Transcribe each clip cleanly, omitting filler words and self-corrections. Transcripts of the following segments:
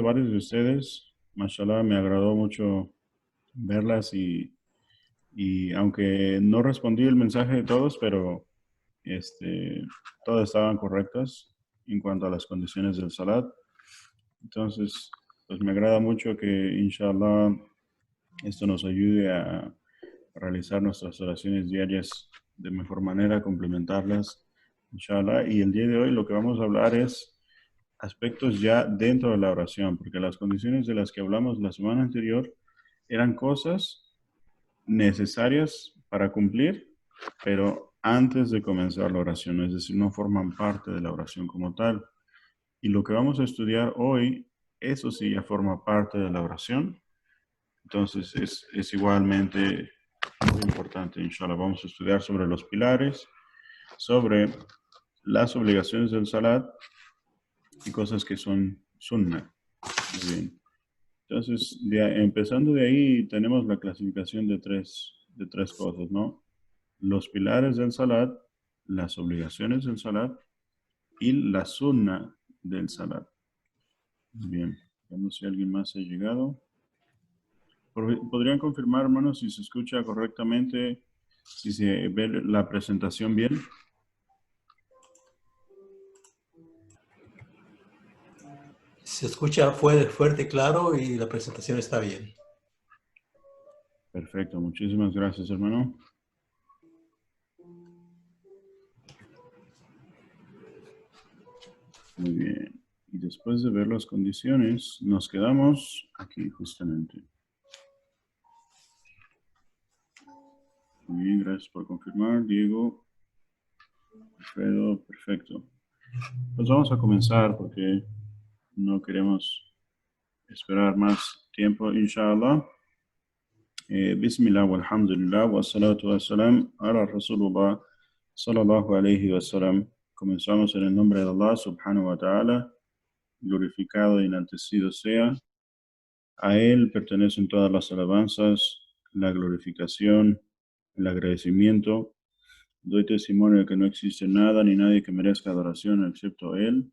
Varios de ustedes, mashallah, me agradó mucho verlas y aunque no respondí el mensaje de todos, pero este, todas estaban correctas en cuanto a las condiciones del salat. Entonces, pues me agrada mucho que, inshallah, esto nos ayude a realizar nuestras oraciones diarias de mejor manera, complementarlas, inshallah. Y el día de hoy lo que vamos a hablar es aspectos ya dentro de la oración, porque las condiciones de las que hablamos la semana anterior eran cosas necesarias para cumplir, pero antes de comenzar la oración, es decir, no forman parte de la oración como tal. Y lo que vamos a estudiar hoy, eso sí ya forma parte de la oración, entonces es igualmente muy importante, inshallah. Vamos a estudiar sobre los pilares, sobre las obligaciones del salat y cosas que son sunnah. Muy bien. Entonces, empezando de ahí, tenemos la clasificación de tres cosas, ¿no? Los pilares del salat, las obligaciones del salat y la sunna del salat. Bien, vemos si alguien más ha llegado. ¿Podrían confirmar, hermanos, si se escucha correctamente, si se ve la presentación bien? Se escucha fuerte, claro y la presentación está bien. Perfecto, muchísimas gracias, hermano. Muy bien. Y después de ver las condiciones, nos quedamos aquí justamente. Muy bien, gracias por confirmar, Diego, Alfredo, perfecto. Pues vamos a comenzar porque no queremos esperar más tiempo, inshallah. Bismillah, walhamdulillah, wassalatu wassalam ala Rasulullah, sallallahu alayhi wasallam. Comenzamos en el nombre de Allah, subhanahu wa ta'ala, glorificado e enaltecido sea. A Él pertenecen todas las alabanzas, la glorificación, el agradecimiento. Doy testimonio de que no existe nada ni nadie que merezca adoración excepto Él,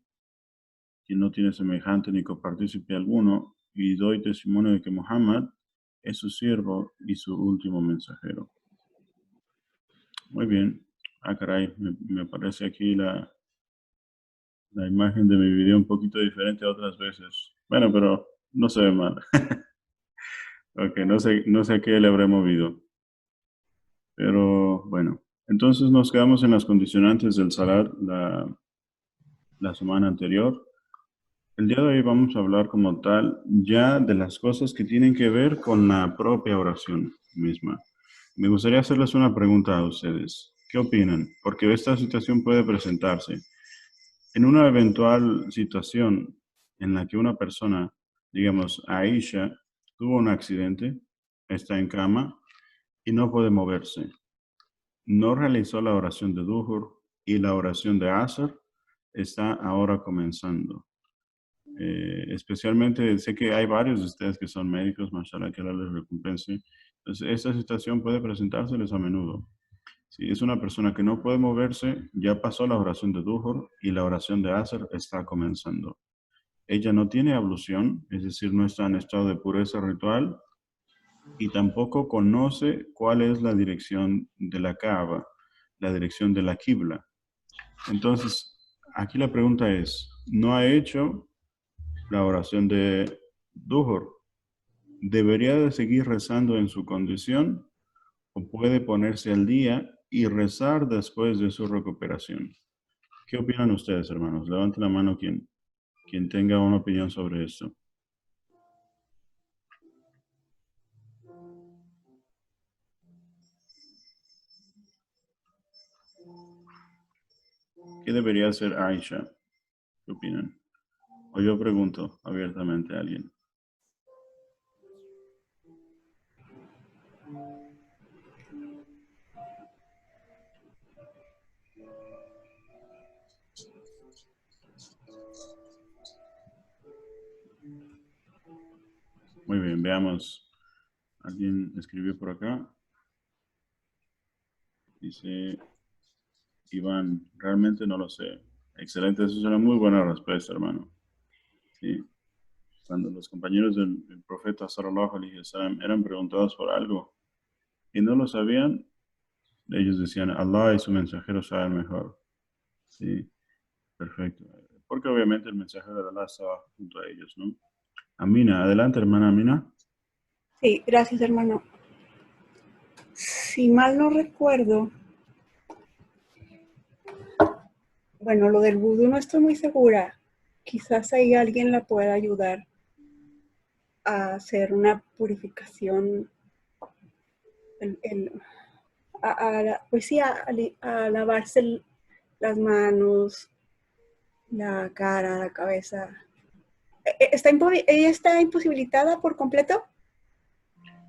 quien no tiene semejante ni copartícipe alguno, y doy testimonio de que Muhammad es su siervo y su último mensajero. Muy bien. Ah, caray, me aparece aquí la imagen de mi video un poquito diferente a otras veces. Bueno, pero no se ve mal. Ok, no sé a qué le habré movido. Pero bueno, entonces nos quedamos en las condicionantes del salar la semana anterior. El día de hoy vamos a hablar como tal ya de las cosas que tienen que ver con la propia oración misma. Me gustaría hacerles una pregunta a ustedes. ¿Qué opinan? Porque esta situación puede presentarse. En una eventual situación en la que una persona, digamos, Aisha, tuvo un accidente, está en cama y no puede moverse. No realizó la oración de Duhur y la oración de Asr está ahora comenzando. Especialmente sé que hay varios de ustedes que son médicos, mashallah, que Allah les recompense. Entonces, esta situación puede presentárseles a menudo. Si es una persona que no puede moverse, ya pasó la oración de Duhur y la oración de Asr está comenzando. Ella no tiene ablución, es decir, no está en estado de pureza ritual y tampoco conoce cuál es la dirección de la Kaaba, la dirección de la Qibla. Entonces, aquí la pregunta es, ¿no ha hecho la oración de Duhur? ¿Debería de seguir rezando en su condición o puede ponerse al día y rezar después de su recuperación? ¿Qué opinan ustedes, hermanos? Levanten la mano quien tenga una opinión sobre esto. ¿Qué debería hacer Aisha? ¿Qué opinan? O yo pregunto abiertamente a alguien. Muy bien, veamos. Alguien escribió por acá. Dice Iván, realmente no lo sé. Excelente, eso es una muy buena respuesta, hermano. Sí. cuando los compañeros del profeta sallallahu alaihi wasallam eran preguntados por algo y no lo sabían, ellos decían, Allah y su mensajero saben mejor. Sí, perfecto. Porque obviamente el mensajero de Allah estaba junto a ellos, ¿no? Amina, adelante, hermana Amina. Sí, gracias, hermano. Si mal no recuerdo, bueno, lo del vudú no estoy muy segura. Quizás ahí alguien la pueda ayudar a hacer una purificación, pues sí, a lavarse las manos, la cara, la cabeza. ¿Ella está imposibilitada por completo?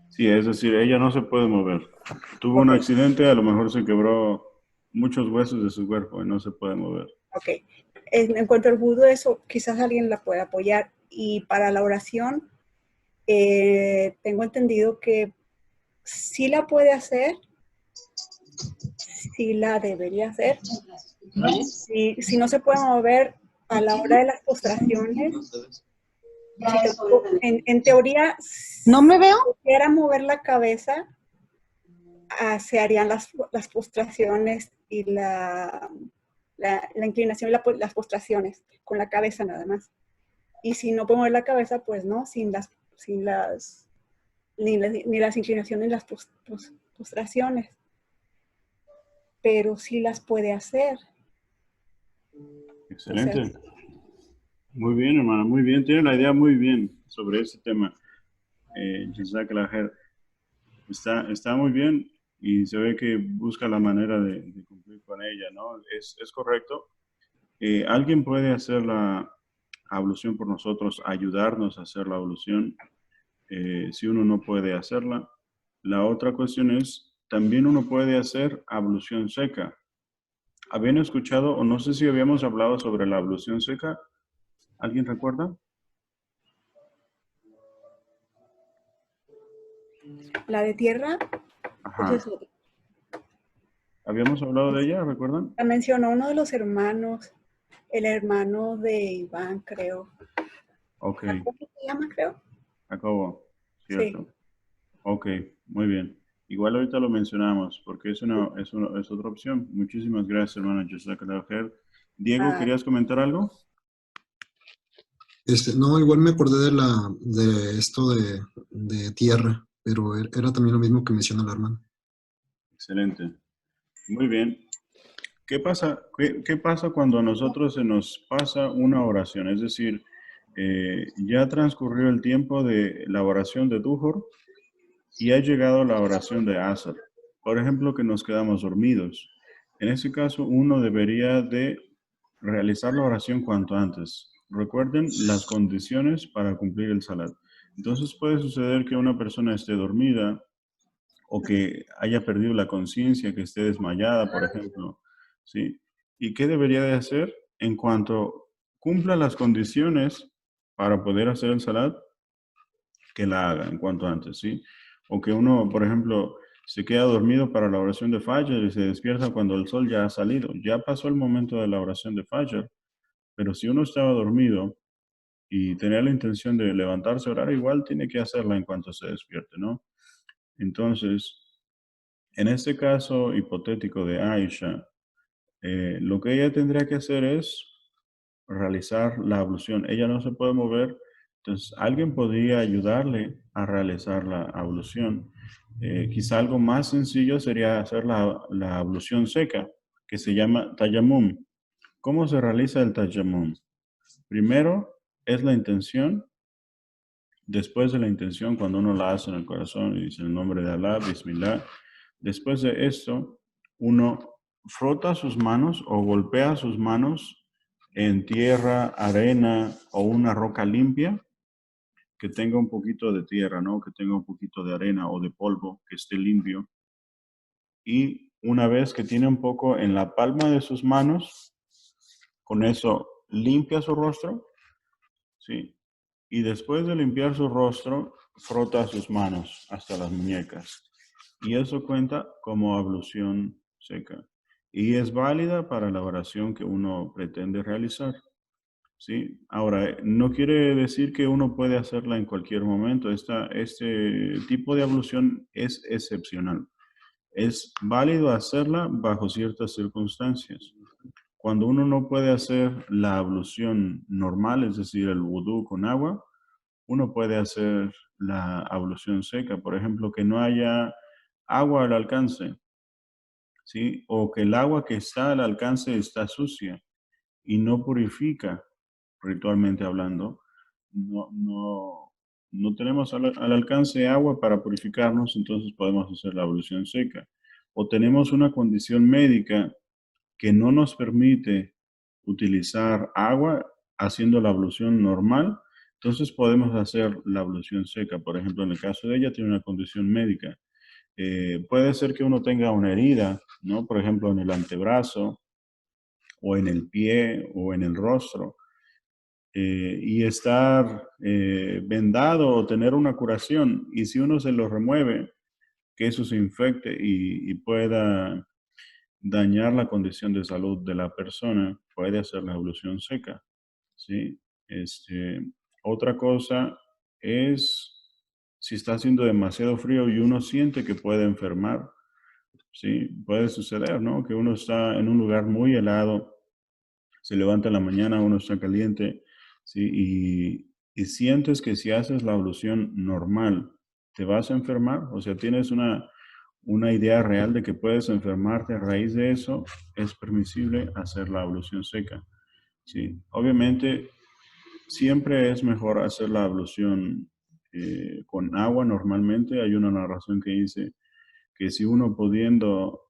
Sí, es decir, ella no se puede mover. Tuvo un Ok, accidente, a lo mejor se quebró muchos huesos de su cuerpo y no se puede mover. ok. En cuanto al vudú, eso quizás alguien la pueda apoyar. Y para la oración, tengo entendido que sí la puede hacer, sí la debería hacer. Si no se puede mover a la hora de las postraciones, en teoría, ¿No me veo? si quisiera mover la cabeza, se harían las postraciones y la inclinación y las postraciones con la cabeza nada más. Y si no puedo mover la cabeza, pues no, ni las inclinaciones ni las postraciones. Pero sí las puede hacer. Excelente. O sea, Muy bien, hermana, muy bien. Tiene la idea muy bien sobre este tema. Jazakallah khair. Está muy bien y se ve que busca la manera de cumplir con ella, ¿no? Es correcto. Alguien puede hacer la ablución por nosotros, ayudarnos a hacer la ablución, si uno no puede hacerla. La otra cuestión es, también uno puede hacer ablución seca. ¿Habían escuchado o no sé si habíamos hablado sobre la ablución seca? ¿Alguien recuerda? la de tierra, esa Ajá. es otra. ¿Habíamos hablado de ella, recuerdan? La mencionó uno de los hermanos, el hermano de Iván, creo. Ok, ¿Cómo se llama, creo? acabó, Sí. ¿cierto? Ok, muy bien. Igual ahorita lo mencionamos porque es otra opción. Muchísimas gracias, hermano Jazakallah khair. Diego, Ah, ¿querías comentar algo? No, igual me acordé de esto de tierra, pero era también lo mismo que menciona la hermana. Excelente. Muy bien. ¿Qué pasa cuando a nosotros se nos pasa una oración? Es decir, ya transcurrió el tiempo de la oración de Duhur y ha llegado la oración de Asr. Por ejemplo, que nos quedamos dormidos. En ese caso, uno debería de realizar la oración cuanto antes. Recuerden las condiciones para cumplir el salat. Entonces puede suceder que una persona esté dormida o que haya perdido la conciencia, que esté desmayada, por ejemplo, ¿sí? ¿Y qué debería de hacer en cuanto cumpla las condiciones para poder hacer el salat? Que la haga en cuanto antes, ¿sí? O que uno, por ejemplo, se queda dormido para la oración de Fajr y se despierta cuando el sol ya ha salido. Ya pasó el momento de la oración de Fajr, pero si uno estaba dormido y tenía la intención de levantarse a orar, igual tiene que hacerla en cuanto se despierte, ¿no? Entonces, en este caso hipotético de Aisha, lo que ella tendría que hacer es realizar la ablución. Ella no se puede mover, entonces alguien podría ayudarle a realizar la ablución. Quizá algo más sencillo sería hacer la ablución seca, que se llama tayammum. ¿Cómo se realiza el tayammum? Primero es la intención. Después de la intención, cuando uno la hace en el corazón y dice el nombre de Allah, Bismillah, después de esto, uno frota sus manos o golpea sus manos en tierra, arena o una roca limpia que tenga un poquito de tierra, ¿no? Que tenga un poquito de arena o de polvo, que esté limpio. Y una vez que tiene un poco en la palma de sus manos, con eso limpia su rostro, ¿sí? Y después de limpiar su rostro, frota sus manos hasta las muñecas. Y eso cuenta como ablución seca. Y es válida para la oración que uno pretende realizar. ¿sí? Ahora, no quiere decir que uno puede hacerla en cualquier momento. Este tipo de ablución es excepcional. Es válido hacerla bajo ciertas circunstancias. Cuando uno no puede hacer la ablución normal, es decir, el vudú con agua, uno puede hacer la ablución seca. Por ejemplo, que no haya agua al alcance, ¿sí? O que el agua que está al alcance está sucia y no purifica, ritualmente hablando. No tenemos al alcance agua para purificarnos, entonces podemos hacer la ablución seca. O tenemos una condición médica que no nos permite utilizar agua haciendo la ablución normal, entonces podemos hacer la ablución seca. Por ejemplo, en el caso de ella tiene una condición médica. Puede ser que uno tenga una herida, ¿no? Por ejemplo, en el antebrazo, o en el pie, o en el rostro, y estar vendado o tener una curación. Y si uno se lo remueve, que eso se infecte y pueda dañar la condición de salud de la persona, puede hacer la ablución seca, ¿sí? Otra cosa es si está haciendo demasiado frío y uno siente que puede enfermar, ¿sí? Puede suceder, ¿no? Que uno está en un lugar muy helado, se levanta en la mañana, uno está caliente, ¿sí? Y sientes que si haces la ablución normal, te vas a enfermar, o sea, tienes una idea real de que puedes enfermarte a raíz de eso, es permisible hacer la ablución seca, ¿sí? Obviamente, siempre es mejor hacer la ablución con agua normalmente. Hay una narración que dice que si uno pudiendo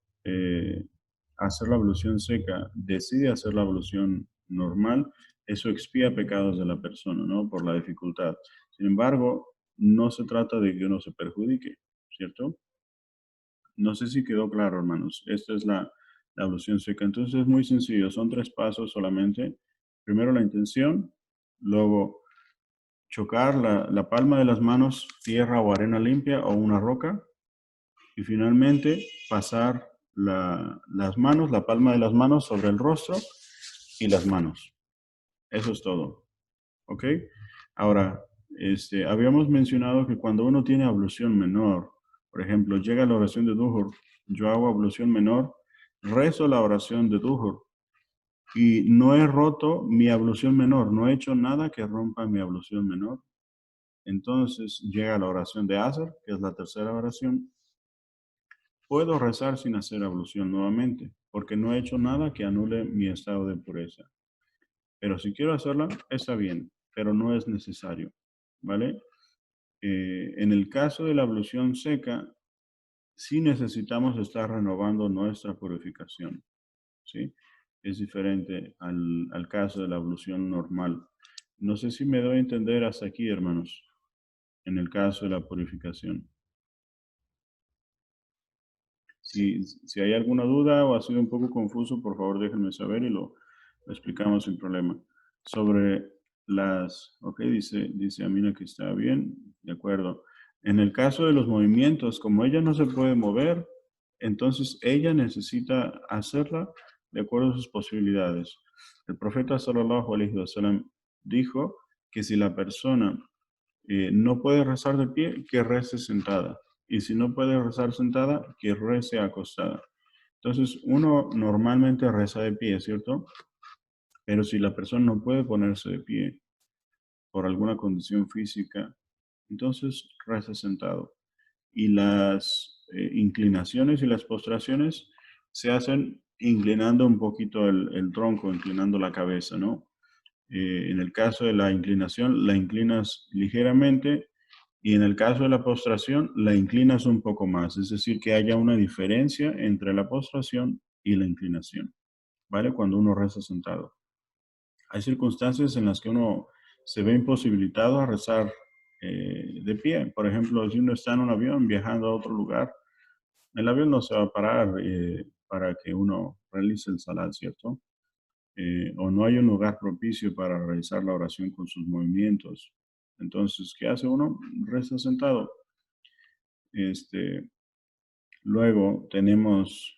hacer la ablución seca decide hacer la ablución normal, eso expía pecados de la persona, ¿no? Por la dificultad. Sin embargo, no se trata de que uno se perjudique, ¿cierto? No sé si quedó claro, hermanos. Esta es la ablución seca. Entonces es muy sencillo. Son 3 pasos solamente. Primero la intención, luego chocar la palma de las manos, tierra o arena limpia o una roca, y finalmente pasar las manos, la palma de las manos sobre el rostro y las manos. Eso es todo. ¿Ok? Ahora, habíamos mencionado que cuando uno tiene ablución menor, por ejemplo, llega la oración de Duhur, yo hago ablución menor, rezo la oración de Duhur y no he roto mi ablución menor, no he hecho nada que rompa mi ablución menor. Entonces llega la oración de Asr, que es la tercera oración. Puedo rezar sin hacer ablución nuevamente, porque no he hecho nada que anule mi estado de pureza. Pero si quiero hacerla, está bien, pero no es necesario, ¿vale? En el caso de la ablución seca, sí necesitamos estar renovando nuestra purificación, ¿sí? Es diferente al caso de la ablución normal. No sé si me doy a entender hasta aquí, hermanos, en el caso de la purificación. Si hay alguna duda o ha sido un poco confuso, por favor déjenme saber y lo explicamos sin problema. Sobre ok, dice Amina que está bien, de acuerdo. En el caso de los movimientos, como ella no se puede mover, entonces ella necesita hacerla de acuerdo a sus posibilidades. El profeta sallallahu alaihi wasallam dijo que si la persona no puede rezar de pie, que rece sentada. Y si no puede rezar sentada, que rece acostada. Entonces, uno normalmente reza de pie, ¿cierto? Pero si la persona no puede ponerse de pie por alguna condición física, entonces reza sentado. Y las inclinaciones y las postraciones se hacen inclinando un poquito el tronco, inclinando la cabeza, ¿no? En el caso de la inclinación, la inclinas ligeramente y en el caso de la postración, la inclinas un poco más. Es decir, que haya una diferencia entre la postración y la inclinación, ¿vale? Cuando uno reza sentado. Hay circunstancias en las que uno se ve imposibilitado a rezar de pie. Por ejemplo, si uno está en un avión viajando a otro lugar, el avión no se va a parar para que uno realice el salat, ¿cierto? O no hay un lugar propicio para realizar la oración con sus movimientos. Entonces, ¿qué hace uno? Reza sentado. Luego tenemos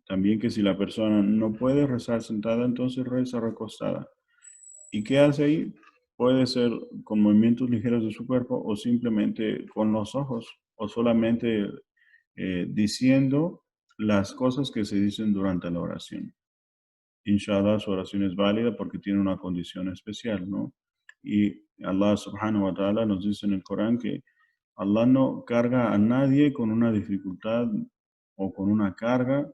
también que si la persona no puede rezar sentada, entonces reza recostada. ¿Y qué hace ahí? Puede ser con movimientos ligeros de su cuerpo o simplemente con los ojos o solamente diciendo las cosas que se dicen durante la oración. Inshallah, su oración es válida porque tiene una condición especial, ¿no? Y Allah subhanahu wa ta'ala nos dice en el Corán que Allah no carga a nadie con una dificultad o con una carga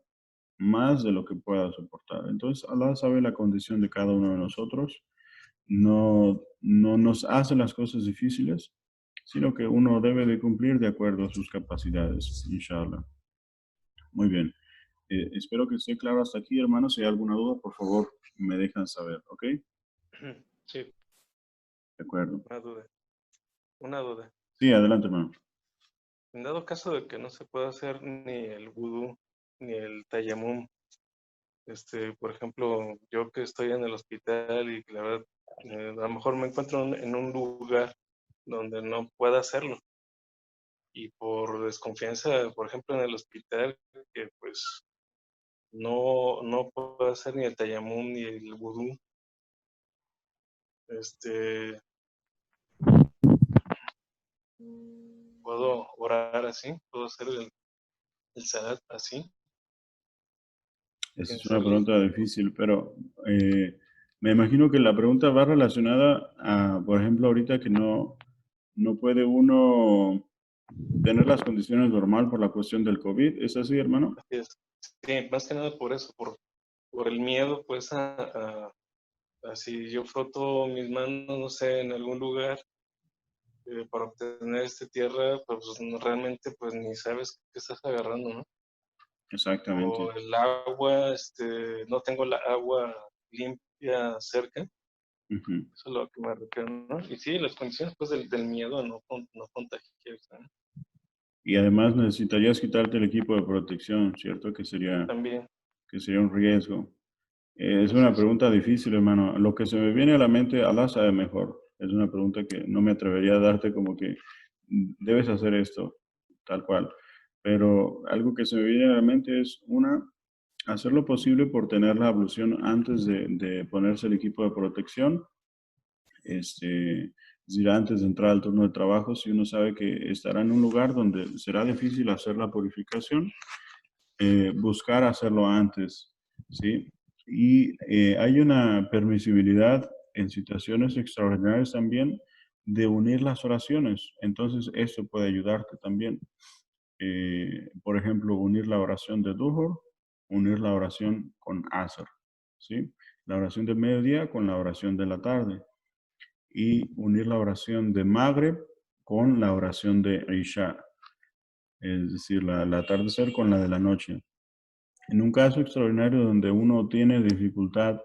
más de lo que pueda soportar. Entonces, Allah sabe la condición de cada uno de nosotros. No nos hace las cosas difíciles, sino que uno debe de cumplir de acuerdo a sus capacidades, inshallah. Muy bien. Espero que esté claro hasta aquí, hermanos. Si hay alguna duda, por favor, me dejan saber, ¿ok? De Sí, acuerdo. una duda. Sí, adelante, hermano. En dado caso de que no se pueda hacer ni el vudú ni el tayamum, por ejemplo, yo que estoy en el hospital y que la verdad, a lo mejor me encuentro en un lugar donde no pueda hacerlo. Y por desconfianza, por ejemplo, en el hospital, que pues no puedo hacer ni el tayamum ni el vudú, puedo orar así, puedo hacer el salat así. Esa es una pregunta difícil, pero me imagino que la pregunta va relacionada a, por ejemplo, ahorita que no puede uno tener las condiciones normal por la cuestión del COVID. ¿Es así, hermano? Así es. Sí, más que nada por eso, por el miedo, pues, a si yo froto mis manos, no sé, en algún lugar para obtener tierra, pues realmente pues ni sabes qué estás agarrando, ¿no? Exactamente. O el agua, no tengo la agua limpia cerca, Ujú. eso es lo que me refiero, ¿no? Y sí, las condiciones pues del miedo a no contagiarse, ¿no? Y además necesitarías quitarte el equipo de protección, ¿cierto? Que sería También. un riesgo. Es Así una es. pregunta difícil, hermano. Lo que se me viene a la mente, Allah sabe mejor. Es una pregunta que no me atrevería a darte como que debes hacer esto, tal cual. Pero algo que se me viene a la mente es hacer lo posible por tener la ablución antes de ponerse el equipo de protección. Es decir, antes de entrar al turno de trabajo, si uno sabe que estará en un lugar donde será difícil hacer la purificación, buscar hacerlo antes, ¿sí? Y hay una permisibilidad en situaciones extraordinarias también de unir las oraciones. Entonces, esto puede ayudarte también. Por ejemplo, unir la oración de Duhur, unir la oración con Asr, ¿sí? La oración del mediodía con la oración de la tarde. Y unir la oración de Maghrib con la oración de Isha. Es decir, la atardecer con la de la noche. En un caso extraordinario donde uno tiene dificultad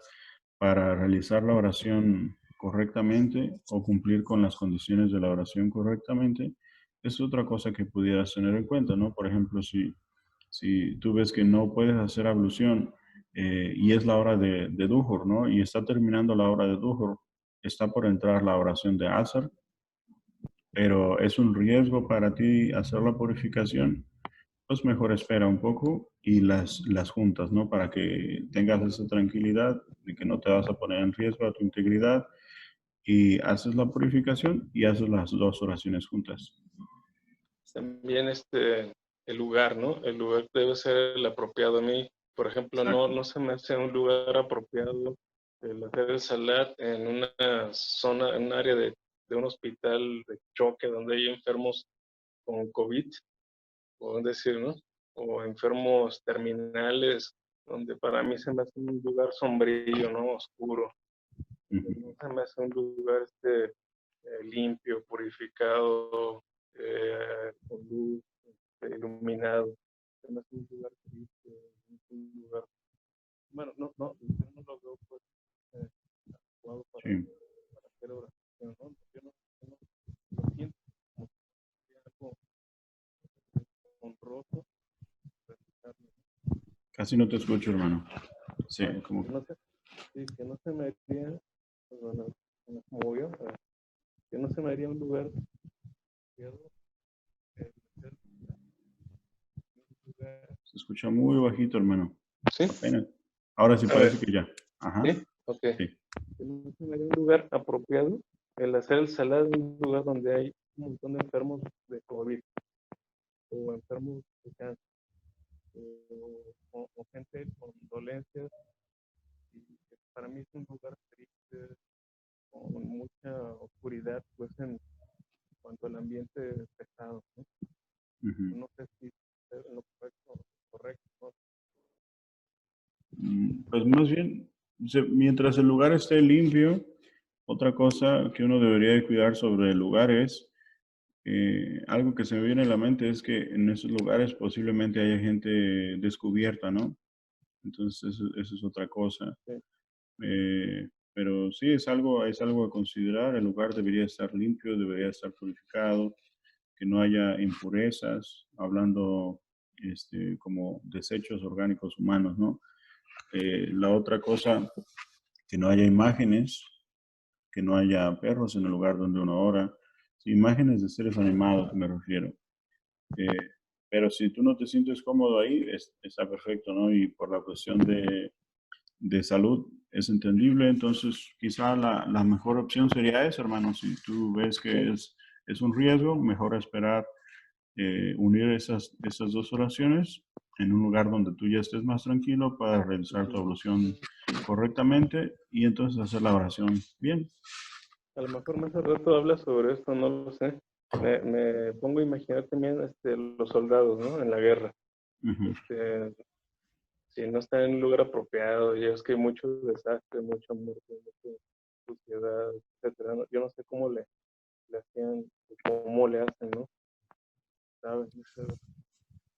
para realizar la oración correctamente o cumplir con las condiciones de la oración correctamente, es otra cosa que pudieras tener en cuenta, ¿no? Por ejemplo, si tú ves que no puedes hacer ablución y es la hora de Duhur, ¿no? Y está terminando la hora de Duhur, está por entrar la oración de Asr, pero es un riesgo para ti hacer la purificación, pues mejor espera un poco y las juntas, ¿no? Para que tengas esa tranquilidad de que no te vas a poner en riesgo a tu integridad y haces la purificación y haces las dos oraciones juntas. También el lugar, ¿no? El lugar debe ser el apropiado a mí. Por ejemplo, no se me hace un lugar apropiado el hacer el salat en una zona, en un área de un hospital de choque donde hay enfermos con COVID, o decir, ¿no? O enfermos terminales, donde para mí se me hace un lugar sombrío, ¿no? Oscuro. No se me hace un lugar limpio, purificado, con luz, iluminado. Se me hace un lugar triste, un lugar... Bueno, yo no lo veo pues adecuado para hacer oración, ¿no? Yo no lo siento como algo honroso. Casi no te escucho, hermano. Sí, como... Que no se me haría, bueno, como yo, que no se me haría un lugar, Se escucha muy bajito, hermano. ¿sí? Apenas. Ahora sí A parece ver. que ya. Ajá. ¿Sí? Ok. Sí. que no se me haría un lugar apropiado el hacer el salar en un lugar donde hay un montón de enfermos de COVID o enfermos de cáncer o gente con dolencias. Y para mí es un lugar triste, con mucha oscuridad, pues en cuanto al ambiente pesado, ¿no? No sé si es lo correcto, ¿no? Pues más bien, mientras el lugar esté limpio, otra cosa que uno debería de cuidar sobre el lugar es, algo que se me viene a la mente es que en esos lugares posiblemente haya gente descubierta, ¿no? Entonces eso es otra cosa. Sí. Pero sí, es algo a considerar. El lugar debería estar limpio, debería estar purificado, que no haya impurezas, hablando como desechos orgánicos humanos, ¿no? La otra cosa, que no haya imágenes, que no haya perros en el lugar donde uno ora. Sí, imágenes de seres animados, me refiero. Pero si tú no te sientes cómodo ahí, está perfecto, ¿no? Y por la cuestión de salud es entendible, entonces quizá la mejor opción sería esa, hermano. Si tú ves que es un riesgo, mejor esperar unir esas dos oraciones en un lugar donde tú ya estés más tranquilo para realizar tu ablución correctamente y entonces hacer la oración bien. A lo mejor más al rato hablas sobre esto, no lo sé. Me pongo a imaginar también los soldados, ¿no? En la guerra. Uh-huh. Si no están en un lugar apropiado, ya es que hay mucho desastre, mucha muerte, mucha suciedad, etcétera, ¿no? Yo no sé cómo le hacían, cómo le hacen, ¿no? ¿Sabes? No sé.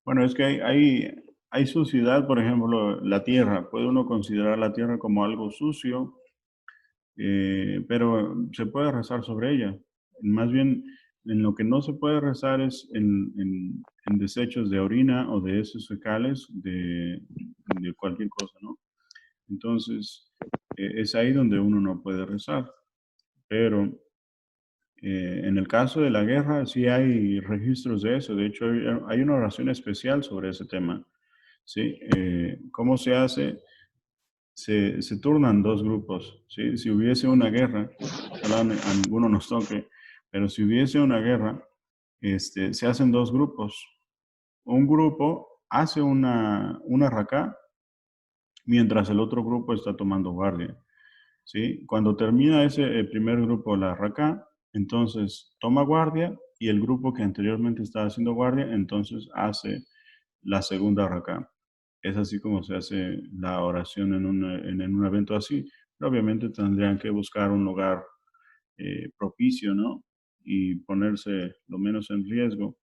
Bueno, es que hay suciedad, por ejemplo, la tierra. Puede uno considerar la tierra como algo sucio, pero se puede rezar sobre ella. Más bien, en lo que no se puede rezar es en desechos de orina o de heces fecales de cualquier cosa, ¿no? Entonces, es ahí donde uno no puede rezar. Pero en el caso de la guerra, sí hay registros de eso. De hecho, hay una oración especial sobre ese tema. ¿Sí? ¿Cómo se hace? Se turnan dos grupos, ¿sí? Si hubiese una guerra, ojalá a ninguno nos toque, pero si hubiese una guerra, se hacen dos grupos. Un grupo hace una racá, mientras el otro grupo está tomando guardia, ¿sí? Cuando termina ese primer grupo, la racá, entonces toma guardia y el grupo que anteriormente estaba haciendo guardia, entonces hace la segunda racá. Es así como se hace la oración en un evento así. Pero obviamente tendrían que buscar un lugar propicio, ¿no? Y ponerse lo menos en riesgo.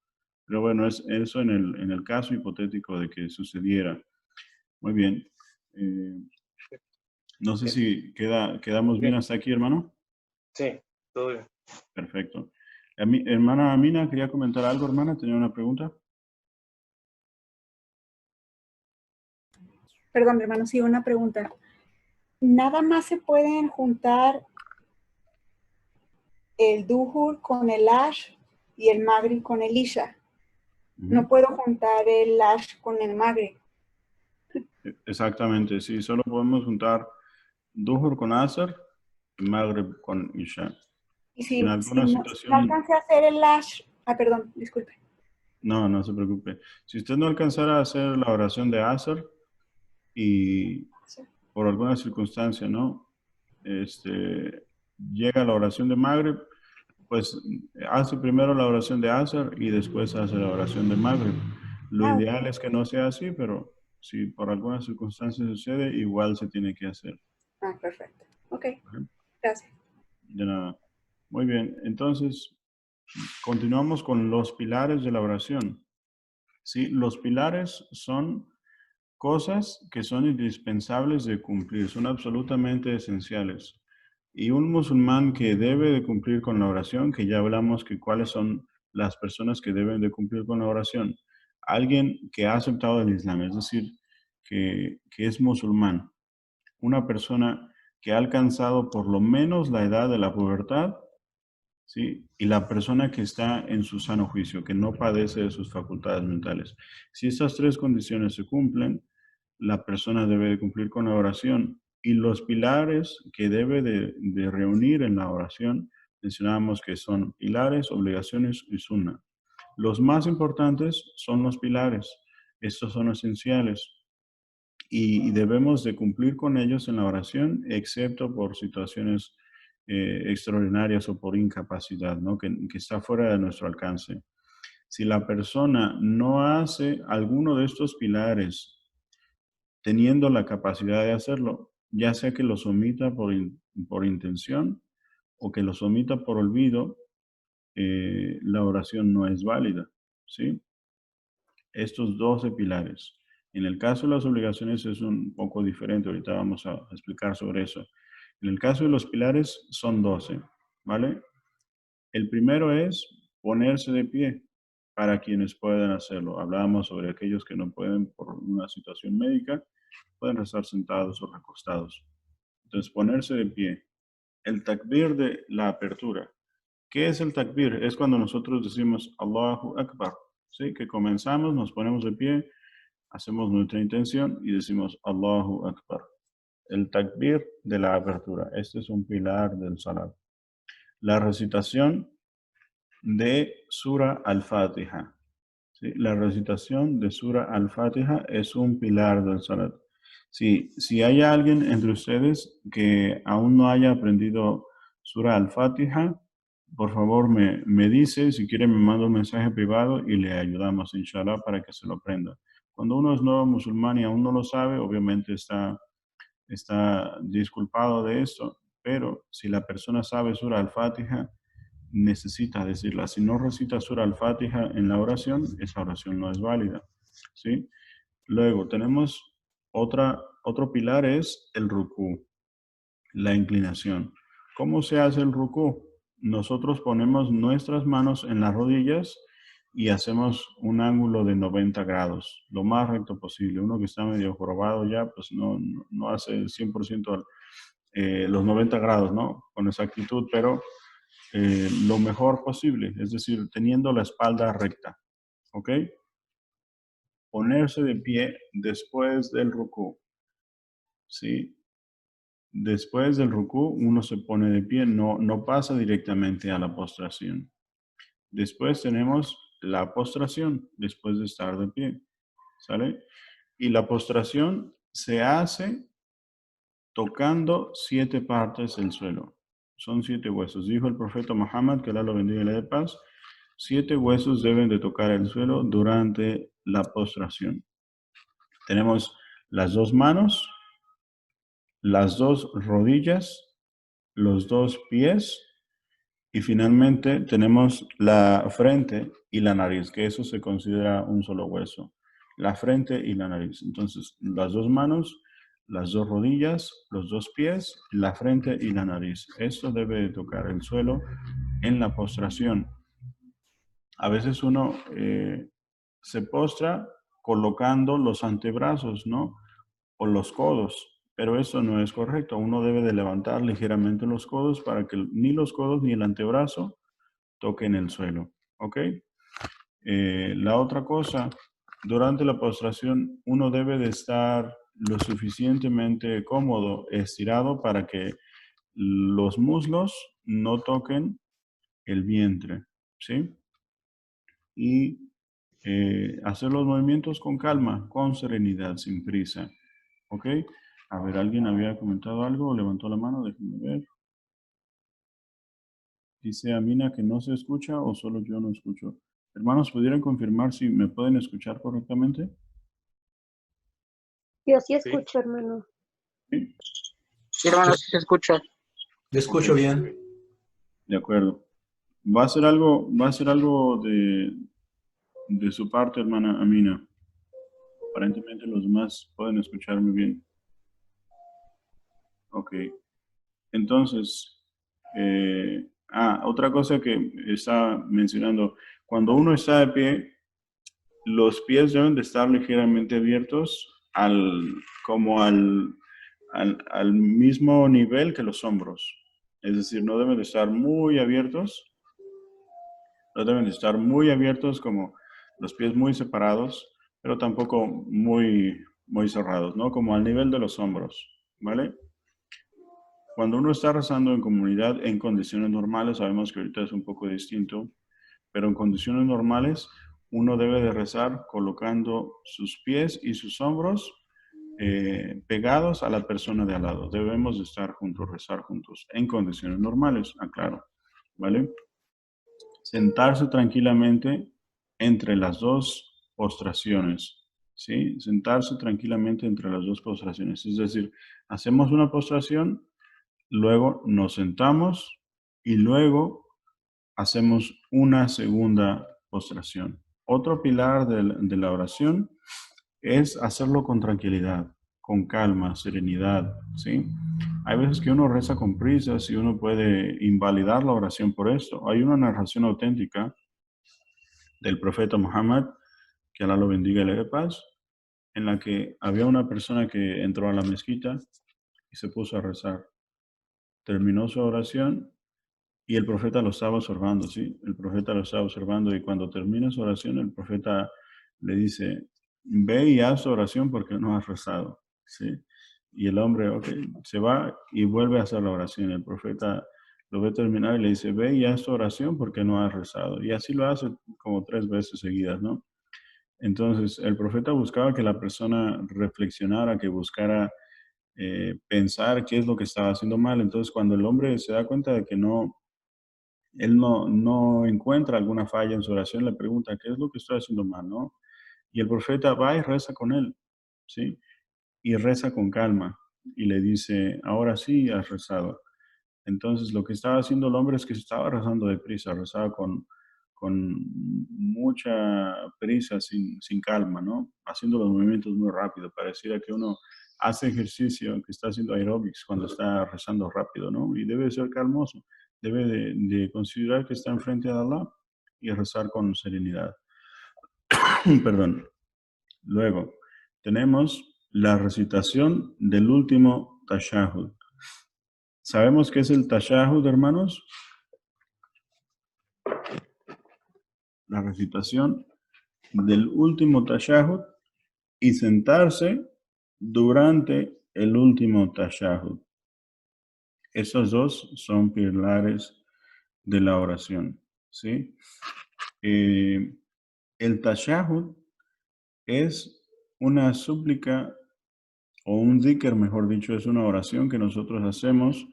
Pero bueno, es eso en el caso hipotético de que sucediera. Muy bien. No sé si quedamos bien hasta aquí, hermano. Sí, todo bien. Perfecto. Hermana Amina, quería comentar algo, hermana. ¿Tenía una pregunta? Perdón, hermano, sí, una pregunta. ¿Nada más se pueden juntar el Duhur con el Ash y el Maghrib con el Isha? No puedo juntar el Ash con el Maghrib. Exactamente, sí. Solo podemos juntar Duhur con Asr y Maghrib con Isha. Y si En alguna no situación... alcancé a hacer el Ash... perdón, disculpe. No se preocupe. Si usted no alcanzara a hacer la oración de Asr y por alguna circunstancia, ¿no? Llega la oración de Maghrib, pues hace primero la oración de Asr y después hace la oración de Maghrib. Lo ideal es que no sea así, pero si por alguna circunstancia sucede, igual se tiene que hacer. Perfecto. Ok, gracias. De nada. Muy bien, entonces continuamos con los pilares de la oración. ¿Sí? Los pilares son cosas que son indispensables de cumplir, son absolutamente esenciales. Y un musulmán que debe de cumplir con la oración, que ya hablamos que cuáles son las personas que deben de cumplir con la oración. Alguien que ha aceptado el Islam, es decir, que es musulmán. Una persona que ha alcanzado por lo menos la edad de la pubertad, ¿sí? Y la persona que está en su sano juicio, que no padece de sus facultades mentales. Si estas tres condiciones se cumplen, la persona debe de cumplir con la oración. Y los pilares que debe de reunir en la oración, mencionamos que son pilares, obligaciones y sunna. Los más importantes son los pilares. Estos son esenciales. Y debemos de cumplir con ellos en la oración, excepto por situaciones extraordinarias o por incapacidad, ¿no? Que está fuera de nuestro alcance. Si la persona no hace alguno de estos pilares teniendo la capacidad de hacerlo, ya sea que los omita por intención o que los omita por olvido, la oración no es válida, ¿sí? Estos 12 pilares. En el caso de las obligaciones es un poco diferente, ahorita vamos a explicar sobre eso. En el caso de los pilares son 12, ¿vale? El primero es ponerse de pie para quienes pueden hacerlo. Hablábamos sobre aquellos que no pueden por una situación médica, pueden estar sentados o recostados. Entonces, ponerse de pie. El takbir de la apertura. ¿Qué es el takbir? Es cuando nosotros decimos Allahu Akbar, ¿sí? Que comenzamos, nos ponemos de pie, hacemos nuestra intención y decimos Allahu Akbar. El takbir de la apertura. Este es un pilar del salat. La recitación de Sura Al-Fatiha. ¿Sí? La recitación de Sura Al-Fatiha es un pilar del salat. Si hay alguien entre ustedes que aún no haya aprendido Sura Al-Fatiha, por favor me dice, si quiere me manda un mensaje privado y le ayudamos, inshallah, para que se lo aprenda. Cuando uno es nuevo musulmán y aún no lo sabe, obviamente está disculpado de esto, pero si la persona sabe Sura Al-Fatiha, necesita decirla. Si no recita Sura Al-Fatiha en la oración, esa oración no es válida, ¿sí? Luego tenemos otro pilar es el rukú, la inclinación. ¿Cómo se hace el rukú? Nosotros ponemos nuestras manos en las rodillas y hacemos un ángulo de 90 grados, lo más recto posible. Uno que está medio jorobado ya, pues no hace 100% los 90 grados, ¿no? Con exactitud, pero lo mejor posible, es decir, teniendo la espalda recta, ¿ok? Ponerse de pie después del rukú, ¿sí? Después del rukú uno se pone de pie, no pasa directamente a la postración. Después tenemos la postración, después de estar de pie, ¿sale? Y la postración se hace tocando 7 partes del suelo. Son 7 huesos. Dijo el profeta Muhammad, que Alá lo bendiga y le dé paz, 7 huesos deben de tocar el suelo durante la postración. Tenemos las 2 manos, las 2 rodillas, los 2 pies y finalmente tenemos la frente y la nariz, que eso se considera un solo hueso. La frente y la nariz. Entonces, las 2 manos, las 2 rodillas, los 2 pies, la frente y la nariz. Esto debe de tocar el suelo en la postración. A veces uno se postra colocando los antebrazos, ¿no? O los codos, pero eso no es correcto. Uno debe de levantar ligeramente los codos para que ni los codos ni el antebrazo toquen el suelo, ¿ok? La otra cosa, durante la postración uno debe de estar lo suficientemente cómodo, estirado para que los muslos no toquen el vientre, ¿sí? Y hacer los movimientos con calma, con serenidad, sin prisa. ¿Ok? A ver, ¿alguien había comentado algo o levantó la mano? Déjenme ver. Dice Amina que no se escucha o solo yo no escucho. Hermanos, ¿pudieran confirmar si me pueden escuchar correctamente? Yo sí escucho, hermano. ¿Sí? Sí, hermano, sí se escucha. Yo escucho bien. De acuerdo. Va a ser algo de su parte, hermana Amina. Aparentemente los demás pueden escucharme bien. Ok. Entonces, otra cosa que estaba mencionando. Cuando uno está de pie, los pies deben de estar ligeramente abiertos al mismo nivel que los hombros. Es decir, no deben de estar muy abiertos. No deben de estar muy abiertos como los pies muy separados, pero tampoco muy cerrados, ¿no? Como al nivel de los hombros. ¿vale? Cuando uno está rezando en comunidad en condiciones normales, sabemos que ahorita es un poco distinto, pero en condiciones normales uno debe de rezar colocando sus pies y sus hombros pegados a la persona de al lado. Debemos de estar juntos, rezar juntos, en condiciones normales, aclaro, ¿vale? Sentarse tranquilamente entre las dos postraciones, ¿sí? Sentarse tranquilamente entre las dos postraciones. Es decir, hacemos una postración, luego nos sentamos y luego hacemos una segunda postración. Otro pilar de la oración es hacerlo con tranquilidad, con calma, serenidad, ¿sí? Hay veces que uno reza con prisas y uno puede invalidar la oración por esto. Hay una narración auténtica del profeta Muhammad, que Alá lo bendiga y le dé paz, en la que había una persona que entró a la mezquita y se puso a rezar. Terminó su oración y el profeta lo estaba observando, ¿sí? El profeta lo estaba observando y cuando termina su oración, el profeta le dice, ve y haz tu oración porque no has rezado, ¿sí? Y el hombre, ok, se va y vuelve a hacer la oración. El profeta lo ve terminar y le dice, ve y haz tu oración porque no has rezado. Y así lo hace como 3 veces seguidas, ¿no? Entonces, el profeta buscaba que la persona reflexionara, que buscara pensar qué es lo que estaba haciendo mal. Entonces, cuando el hombre se da cuenta de que él no encuentra alguna falla en su oración, le pregunta, ¿qué es lo que estoy haciendo mal, no? Y el profeta va y reza con él, ¿sí? Y reza con calma y le dice, ahora sí has rezado. Entonces, lo que estaba haciendo el hombre es que estaba rezando deprisa, rezaba con mucha prisa, sin calma, ¿no? Haciendo los movimientos muy rápido. Pareciera que uno hace ejercicio, que está haciendo aeróbics cuando está rezando rápido, ¿no? Y debe ser calmoso. Debe de considerar que está enfrente de Allah y rezar con serenidad. Perdón. Luego, tenemos la recitación del último tashahhud. ¿Sabemos qué es el tashahhud, hermanos? La recitación del último tashahhud y sentarse durante el último tashahhud. Esos dos son pilares de la oración, ¿sí? El tashahhud es una súplica o un dhikr, mejor dicho, es una oración que nosotros hacemos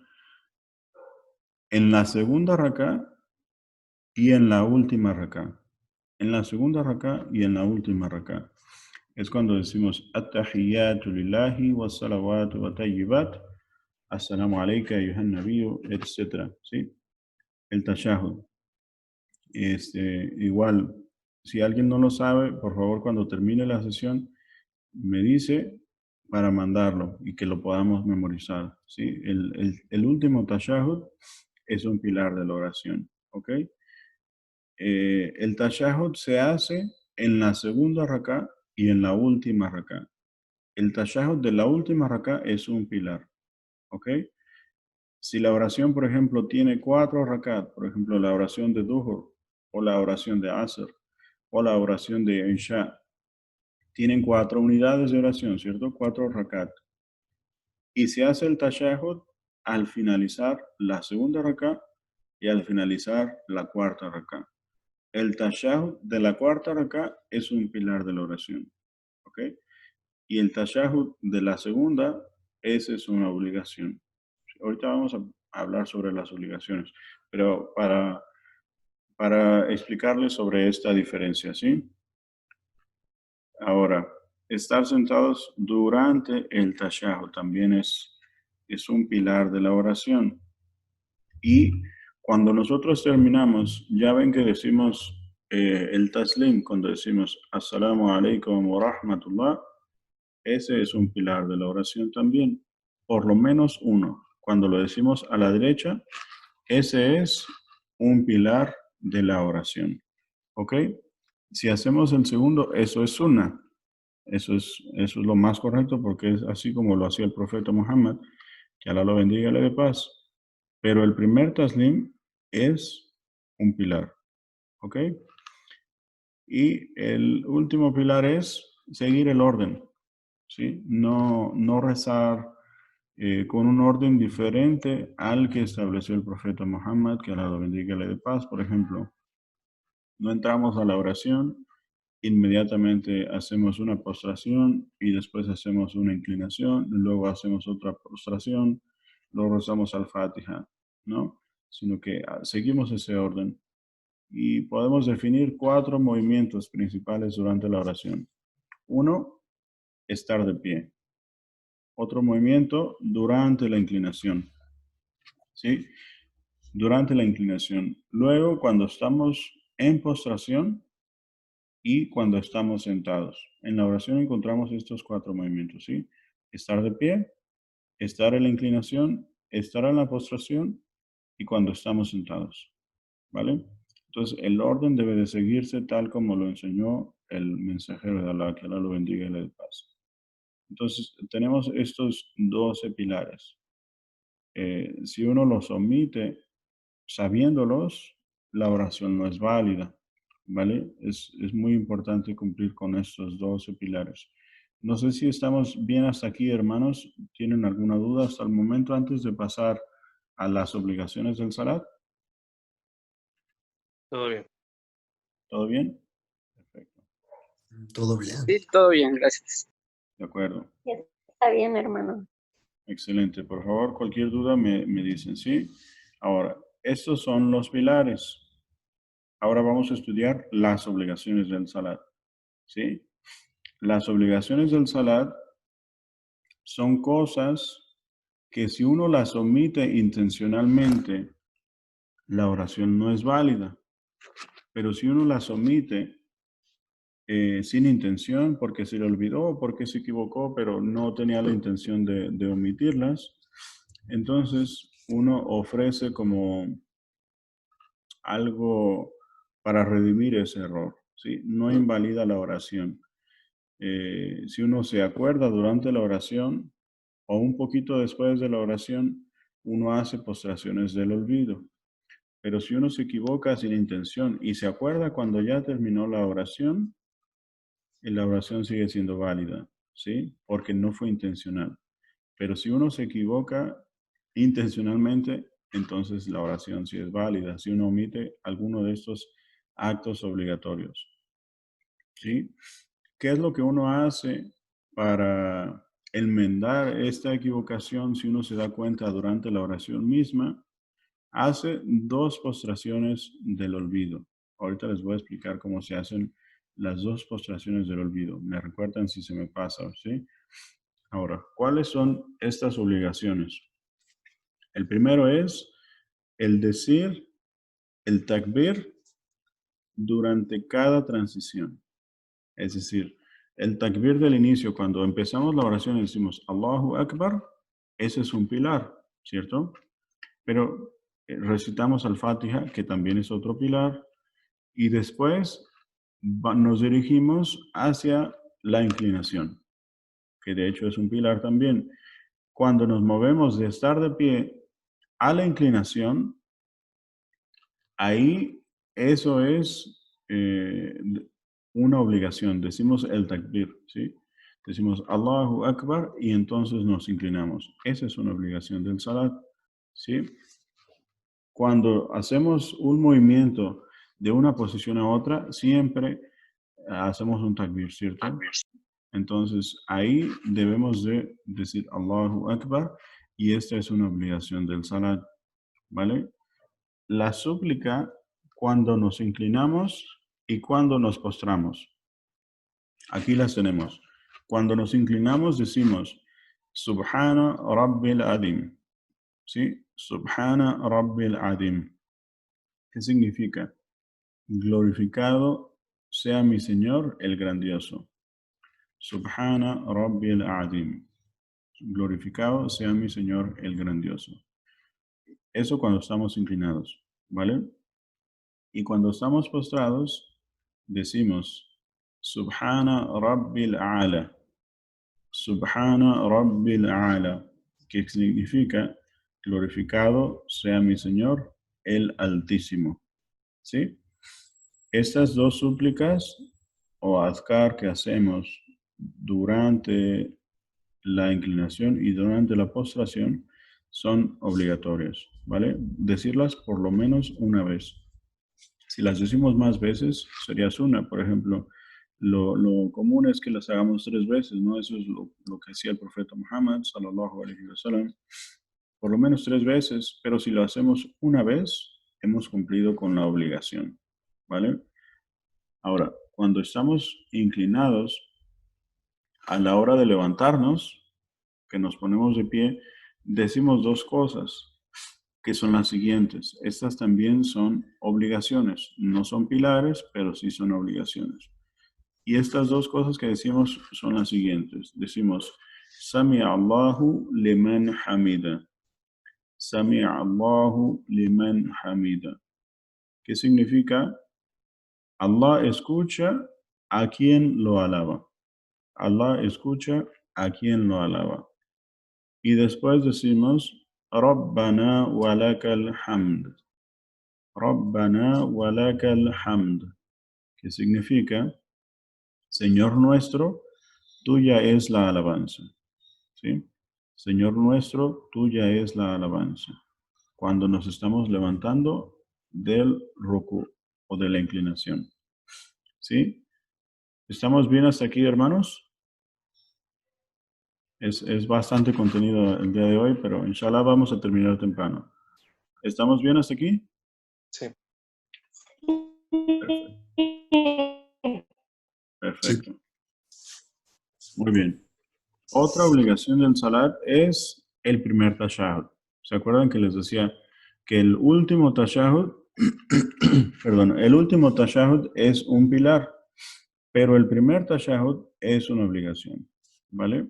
en la segunda raká y en la última raká. En la segunda raká y en la última raká. Es cuando decimos At-tahiyyatu lillahi wa salawatu wa tayyibat, Assalamu alayka ayuhan nabiyyu, etc. ¿Sí? El tashahhud. Igual, si alguien no lo sabe, por favor, cuando termine la sesión, me dice para mandarlo y que lo podamos memorizar. ¿Sí? El último tashahhud es un pilar de la oración. ¿Ok? El tashahhud se hace en la segunda raká y en la última raká. El tashahhud de la última raká es un pilar. ¿Ok? Si la oración, por ejemplo, tiene 4 rakat, por ejemplo, la oración de Duhur, o la oración de Asr, o la oración de Isha, tienen 4 unidades de oración, ¿cierto? 4 rakat. Y se hace el tashahhud al finalizar la segunda raká y al finalizar la cuarta raká. El tashahhud de la cuarta raká es un pilar de la oración. ¿Ok? Y el tashahhud de la segunda, esa es una obligación. Ahorita vamos a hablar sobre las obligaciones, pero para explicarles sobre esta diferencia, ¿sí? Ahora, estar sentados durante el tashahhud también es un pilar de la oración. Y cuando nosotros terminamos, ya ven que decimos el taslim, cuando decimos Assalamu alaikum wa rahmatullah, ese es un pilar de la oración también, por lo menos uno. Cuando lo decimos a la derecha, ese es un pilar de la oración. ¿Ok? Si hacemos el segundo, eso es sunnah. Eso es lo más correcto porque es así como lo hacía el profeta Muhammad, que Alá lo bendiga y le dé paz. Pero el primer taslim es un pilar. ¿Ok? Y el último pilar es seguir el orden. ¿Sí? No rezar con un orden diferente al que estableció el profeta Muhammad, que Alá lo bendiga y le dé paz. Por ejemplo, no entramos a la oración, inmediatamente hacemos una postración y después hacemos una inclinación, luego hacemos otra postración, luego rezamos al Fatiha, ¿no? Sino que seguimos ese orden y podemos definir 4 movimientos principales durante la oración. Uno, estar de pie. Otro movimiento durante la inclinación, ¿sí? Durante la inclinación. Luego, cuando estamos en postración y cuando estamos sentados. En la oración encontramos estos 4 movimientos, ¿sí? Estar de pie, estar en la inclinación, estar en la postración y cuando estamos sentados, ¿vale? Entonces, el orden debe de seguirse tal como lo enseñó el mensajero de Alá, que Alá lo bendiga y le dé paz. Entonces, tenemos estos 12 pilares. Si uno los omite sabiéndolos, la oración no es válida, ¿vale? Es muy importante cumplir con estos 12 pilares. No sé si estamos bien hasta aquí, hermanos. ¿Tienen alguna duda hasta el momento antes de pasar a las obligaciones del salat? Todo bien. ¿Todo bien? Perfecto. Todo bien. Sí, todo bien, gracias. De acuerdo. Está bien, hermano. Excelente. Por favor, cualquier duda me dicen, ¿sí? Ahora, estos son los pilares. Ahora vamos a estudiar las obligaciones del salat, ¿sí? Las obligaciones del salat son cosas que si uno las omite intencionalmente, la oración no es válida. Pero si uno las omite sin intención, porque se le olvidó, porque se equivocó, pero no tenía la intención de omitirlas, entonces uno ofrece como algo para redimir ese error, ¿sí? No invalida la oración. Si uno se acuerda durante la oración o un poquito después de la oración, uno hace postraciones del olvido. Pero si uno se equivoca sin intención y se acuerda cuando ya terminó la oración sigue siendo válida, ¿sí? Porque no fue intencional. Pero si uno se equivoca intencionalmente, entonces la oración sí es válida, si uno omite alguno de estos actos obligatorios, ¿sí? ¿Qué es lo que uno hace para enmendar esta equivocación si uno se da cuenta durante la oración misma? Hace 2 postraciones del olvido. Ahorita les voy a explicar cómo se hacen las 2 postraciones del olvido. Me recuerdan si se me pasa, ¿sí? Ahora, ¿cuáles son estas obligaciones? El primero es el decir el takbir durante cada transición. Es decir, el takbir del inicio, cuando empezamos la oración y decimos Allahu Akbar, ese es un pilar, ¿cierto? Pero recitamos al Fatiha, que también es otro pilar, y después nos dirigimos hacia la inclinación, que de hecho es un pilar también. Cuando nos movemos de estar de pie a la inclinación, ahí eso es una obligación. Decimos el takbir, ¿sí? Decimos Allahu Akbar y entonces nos inclinamos. Esa es una obligación del salat, ¿sí? Cuando hacemos un movimiento de una posición a otra, siempre hacemos un takbir, ¿cierto? Entonces, ahí debemos de decir Allahu Akbar y esta es una obligación del salat, ¿vale? La súplica cuando nos inclinamos y cuando nos postramos. Aquí las tenemos. Cuando nos inclinamos decimos Subhana Rabbil Adim. ¿Sí? Subhana Rabbil Adim. ¿Qué significa? Glorificado sea mi Señor el grandioso. Subhana Rabbil Adim. Glorificado sea mi Señor el grandioso. Eso cuando estamos inclinados, ¿vale? Y cuando estamos postrados, decimos Subhana Rabbil A'la. Subhana Rabbil A'la. Que significa glorificado sea mi Señor el Altísimo. ¿Sí? Estas 2 súplicas o azkar que hacemos durante la inclinación y durante la postración son obligatorias, ¿vale? Decirlas por lo menos una vez. Si las decimos más veces, sería una. Por ejemplo, lo común es que las hagamos 3 veces, ¿no? Eso es lo que hacía el profeta Muhammad, sallallahu alaihi wasallam. Por lo menos 3 veces, pero si lo hacemos una vez, hemos cumplido con la obligación, ¿vale? Ahora, cuando estamos inclinados, a la hora de levantarnos, que nos ponemos de pie, decimos 2 cosas, que son las siguientes. Estas también son obligaciones. No son pilares, pero sí son obligaciones. Y estas 2 cosas que decimos son las siguientes. Decimos, Sami Allahu liman hamida. Sami Allahu liman hamida. ¿Qué significa? Allah escucha a quien lo alaba. Allah escucha a quien lo alaba. Y después decimos, Rabbana walakal hamd. Rabbana walakal hamd. Que significa, Señor nuestro, tuya es la alabanza. ¿Sí? Señor nuestro, tuya es la alabanza. Cuando nos estamos levantando del ruku o de la inclinación. ¿Sí? ¿Estamos bien hasta aquí, hermanos? Es bastante contenido el día de hoy, pero inshallah vamos a terminar temprano. ¿Estamos bien hasta aquí? Sí. Perfecto. Muy bien. Otra obligación del salat es el primer tashahhud. ¿Se acuerdan que les decía que el último tashahhud, perdón, el último tashahhud es un pilar, pero el primer tashahhud es una obligación, ¿vale?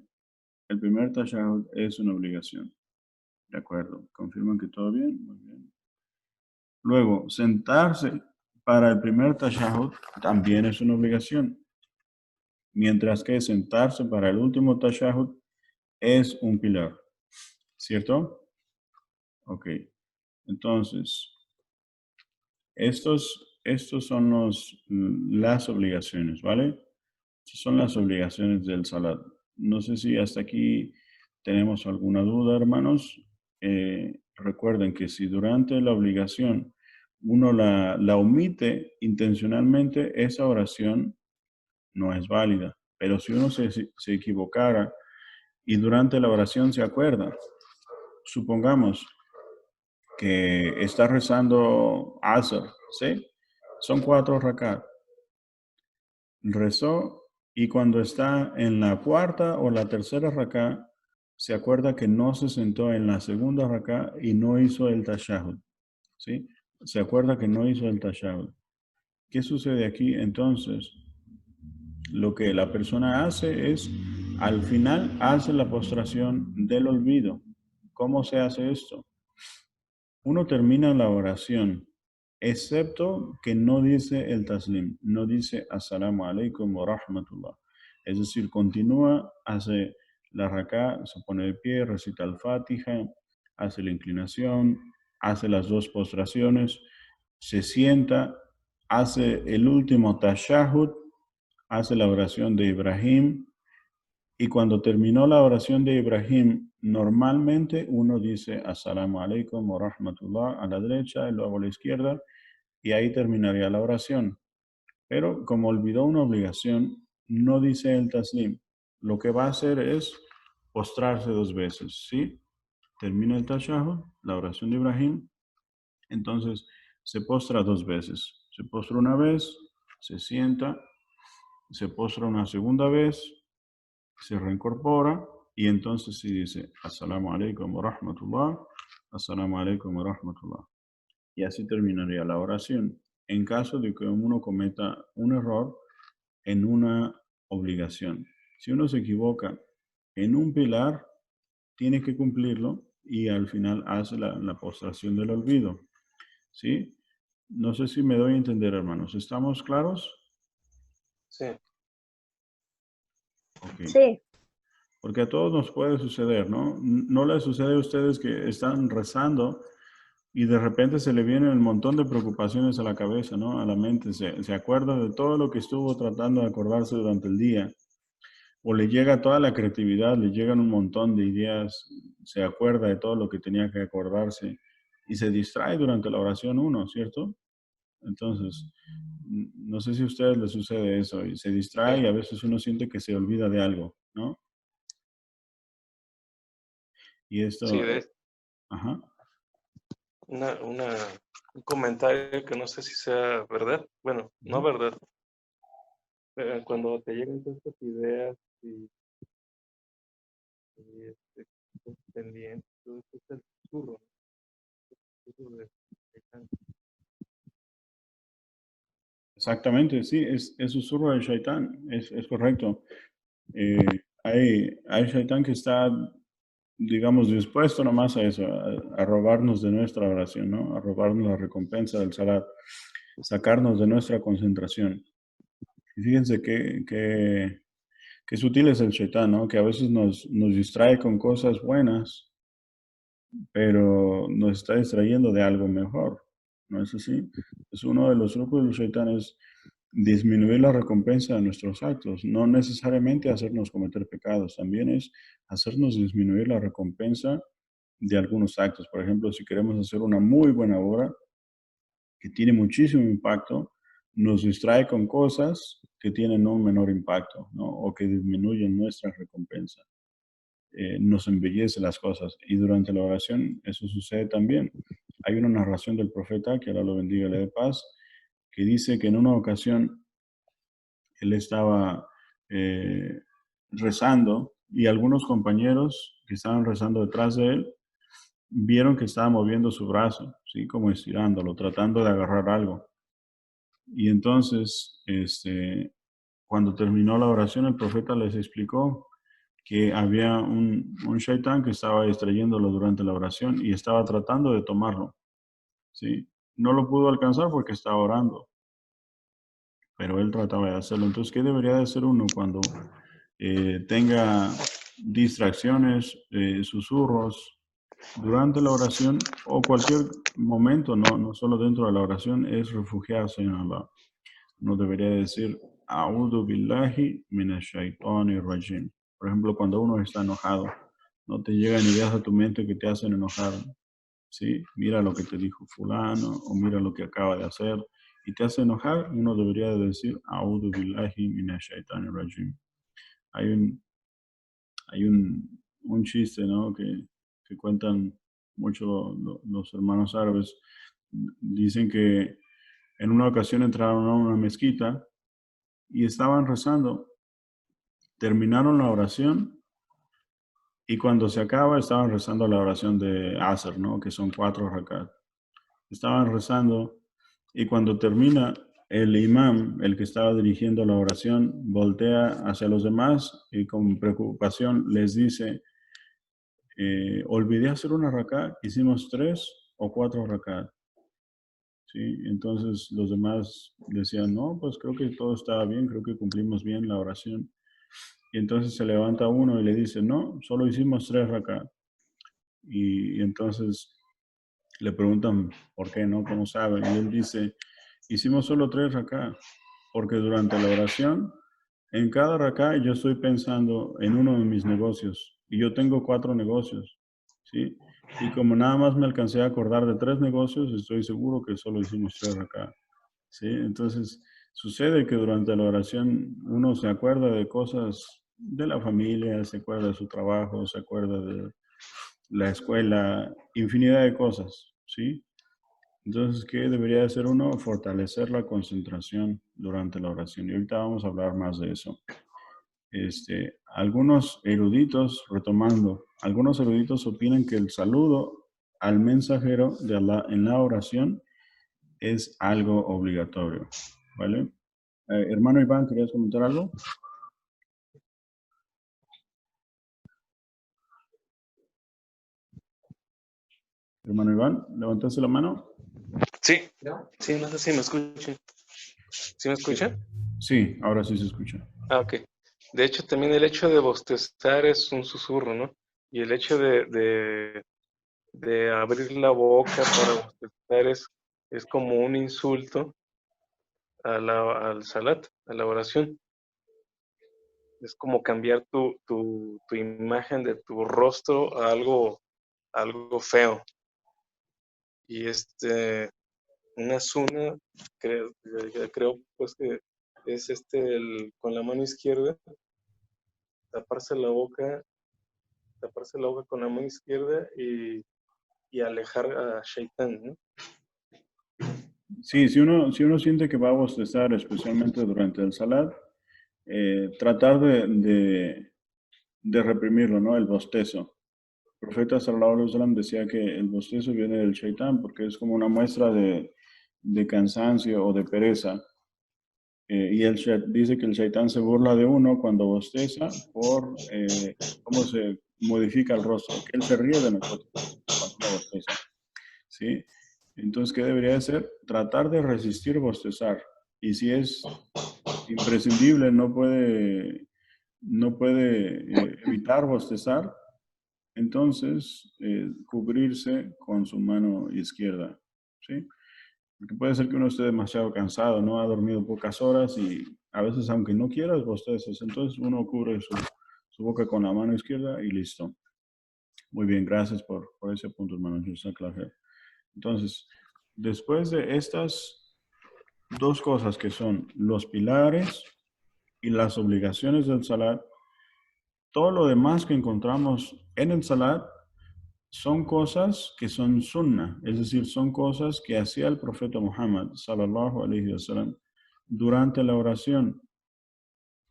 El primer tashahhud es una obligación. De acuerdo. ¿Confirman que todo bien? Muy bien. Luego, sentarse para el primer tashahhud también es una obligación. Mientras que sentarse para el último tashahhud es un pilar. ¿Cierto? Ok. Entonces, estos son las obligaciones, ¿vale? Estas son las obligaciones del salat. No sé si hasta aquí tenemos alguna duda, hermanos. Recuerden que si durante la obligación uno la omite intencionalmente, esa oración no es válida. Pero si uno se equivocara y durante la oración se acuerda, supongamos que está rezando Asr, ¿sí? Son 4 rakat. Rezó y cuando está en la cuarta o la tercera rakat, se acuerda que no se sentó en la segunda rakat y no hizo el tashahhud, ¿sí? Se acuerda que no hizo el tashahhud. ¿Qué sucede aquí? Entonces, lo que la persona hace es, al final, hace la postración del olvido. ¿Cómo se hace esto? Uno termina la oración, excepto que no dice el taslim, no dice assalamu alaikum wa rahmatullah. Es decir, continúa, hace la raká, se pone de pie, recita el Fatiha, hace la inclinación, hace las 2 postraciones, se sienta, hace el último tashahhud, hace la oración de Ibrahim, y cuando terminó la oración de Ibrahim, normalmente uno dice Assalamu alaikum wa rahmatullah a la derecha y luego a la izquierda, y ahí terminaría la oración. Pero como olvidó una obligación, no dice el taslim. Lo que va a hacer es postrarse 2 veces, ¿sí? Termina el tashahhud, la oración de Ibrahim, entonces se postra 2 veces. Se postra una vez, se sienta, se postra una segunda vez, se reincorpora y entonces sí dice Assalamu alaikum wa rahmatullah, Assalamu alaikum wa rahmatullah. Y así terminaría la oración. En caso de que uno cometa un error en una obligación. Si uno se equivoca en un pilar, tiene que cumplirlo y al final hace la postración del olvido. ¿Sí? No sé si me doy a entender, hermanos. ¿Estamos claros? Sí. Okay. Sí. Porque a todos nos puede suceder, ¿no? No les sucede a ustedes que están rezando y de repente se le vienen un montón de preocupaciones a la cabeza, ¿no? A la mente. Se acuerda de todo lo que estuvo tratando de acordarse durante el día. o le llega toda la creatividad, le llegan un montón de ideas, se acuerda de todo lo que tenía que acordarse y se distrae durante la oración uno, ¿cierto? Entonces, no sé si a ustedes les sucede eso, y se distrae y a veces uno siente que se olvida de algo, ¿no? Y Sí, esto, ajá. un comentario que no sé si sea verdad. Bueno, no verdad. Cuando te llegan todas estas ideas cosas pendientes, todo esto es el susurro, ¿no? El susurro de canto. Exactamente, sí, es susurro del Shaitán, es correcto. Hay Shaitán que está, digamos, dispuesto nomás a eso, a robarnos de nuestra oración, ¿no? A robarnos la recompensa del salat, sacarnos de nuestra concentración. Y fíjense qué sutil es el Shaitán, ¿no? Que a veces nos distrae con cosas buenas, pero nos está distrayendo de algo mejor, ¿no es así? Es uno de los trucos del Shaitán es disminuir la recompensa de nuestros actos, no necesariamente hacernos cometer pecados, también es hacernos disminuir la recompensa de algunos actos. Por ejemplo, si queremos hacer una muy buena obra que tiene muchísimo impacto, nos distrae con cosas que tienen un menor impacto, ¿no? O que disminuyen nuestra recompensa. Nos embellece las cosas. Y durante la oración eso sucede también. Hay una narración del profeta, que ahora lo bendiga y le dé paz, que dice que en una ocasión él estaba rezando y algunos compañeros que estaban rezando detrás de él vieron que estaba moviendo su brazo, ¿sí? Como estirándolo, tratando de agarrar algo. Y entonces, cuando terminó la oración, el profeta les explicó que había un shaitán que estaba distrayéndolo durante la oración y estaba tratando de tomarlo, ¿sí? No lo pudo alcanzar porque estaba orando, pero él trataba de hacerlo. Entonces, ¿qué debería de hacer uno cuando tenga distracciones, susurros durante la oración o cualquier momento, no solo dentro de la oración, es refugiarse en Allah? Uno debería decir, A'udhu billahi minash shaitanir rajim. Por ejemplo, cuando uno está enojado, no te llegan ideas a tu mente que te hacen enojar, ¿sí? Mira lo que te dijo fulano o mira lo que acaba de hacer y te hace enojar, uno debería de decir, A'udhu billahi minash shaitanir rajim. Hay un chiste, ¿no? que cuentan mucho los hermanos árabes. Dicen que en una ocasión entraron a una mezquita y estaban rezando. Terminaron la oración y cuando se acaba estaban rezando la oración de Asr, ¿no? Que son 4 rakat. Estaban rezando y cuando termina el imam, el que estaba dirigiendo la oración, voltea hacia los demás y con preocupación les dice, olvidé hacer una rakat, hicimos 3 o 4 rakat. ¿Sí? Entonces los demás decían, no, pues creo que todo estaba bien, creo que cumplimos bien la oración. Y entonces se levanta uno y le dice, no, solo hicimos 3 rakat. Y entonces le preguntan, ¿por qué no? ¿Cómo sabe? Y él dice, hicimos solo 3 rakat, porque durante la oración, en cada rakat yo estoy pensando en uno de mis negocios. Y yo tengo 4 negocios, ¿sí? Y como nada más me alcancé a acordar de 3 negocios, estoy seguro que solo hicimos 3 rakat, ¿sí? Entonces, sucede que durante la oración uno se acuerda de cosas de la familia, se acuerda de su trabajo, se acuerda de la escuela, infinidad de cosas, ¿sí? Entonces, ¿qué debería hacer uno? Fortalecer la concentración durante la oración. Y ahorita vamos a hablar más de eso. Algunos eruditos, retomando, algunos eruditos opinan que el saludo al mensajero de Allah en la oración es algo obligatorio, ¿vale? Hermano Iván, ¿querías comentar algo? Hermano Iván, ¿levantaste la mano? Sí, sí, no sé si me escuchan. ¿Sí me escuchan? Sí, ahora sí se escucha. Ah, ok. De hecho, también el hecho de bostezar es un susurro, ¿no? Y el hecho de abrir la boca para bostezar es como un insulto al salat, a la oración. es como cambiar tu imagen de tu rostro a algo feo. Y una suna, creo pues que es con la mano izquierda, taparse la boca con la mano izquierda y alejar a Shaitán, ¿no? Sí, si uno siente que va a bostezar, especialmente durante el salat, tratar de reprimirlo, ¿no? El bostezo. El profeta sallallahu alaihi wasallam decía que el bostezo viene del shaitán porque es como una muestra de cansancio o de pereza. Y dice que el shaitán se burla de uno cuando bosteza por cómo se modifica el rostro, que él se ríe de nosotros cuando uno bosteza. ¿Sí? Entonces, ¿qué debería hacer? Tratar de resistir bostezar. Y si es imprescindible, no puede evitar bostezar, entonces cubrirse con su mano izquierda. ¿Sí? Porque puede ser que uno esté demasiado cansado, no ha dormido pocas horas y a veces, aunque no quieras, bostezas. Entonces uno cubre su boca con la mano izquierda y listo. Muy bien, gracias por ese punto, hermano. Entonces, después de estas dos cosas que son los pilares y las obligaciones del salat, todo lo demás que encontramos en el salat son cosas que son sunnah, es decir, son cosas que hacía el profeta Muhammad, sallallahu alaihi wasallam, durante la oración.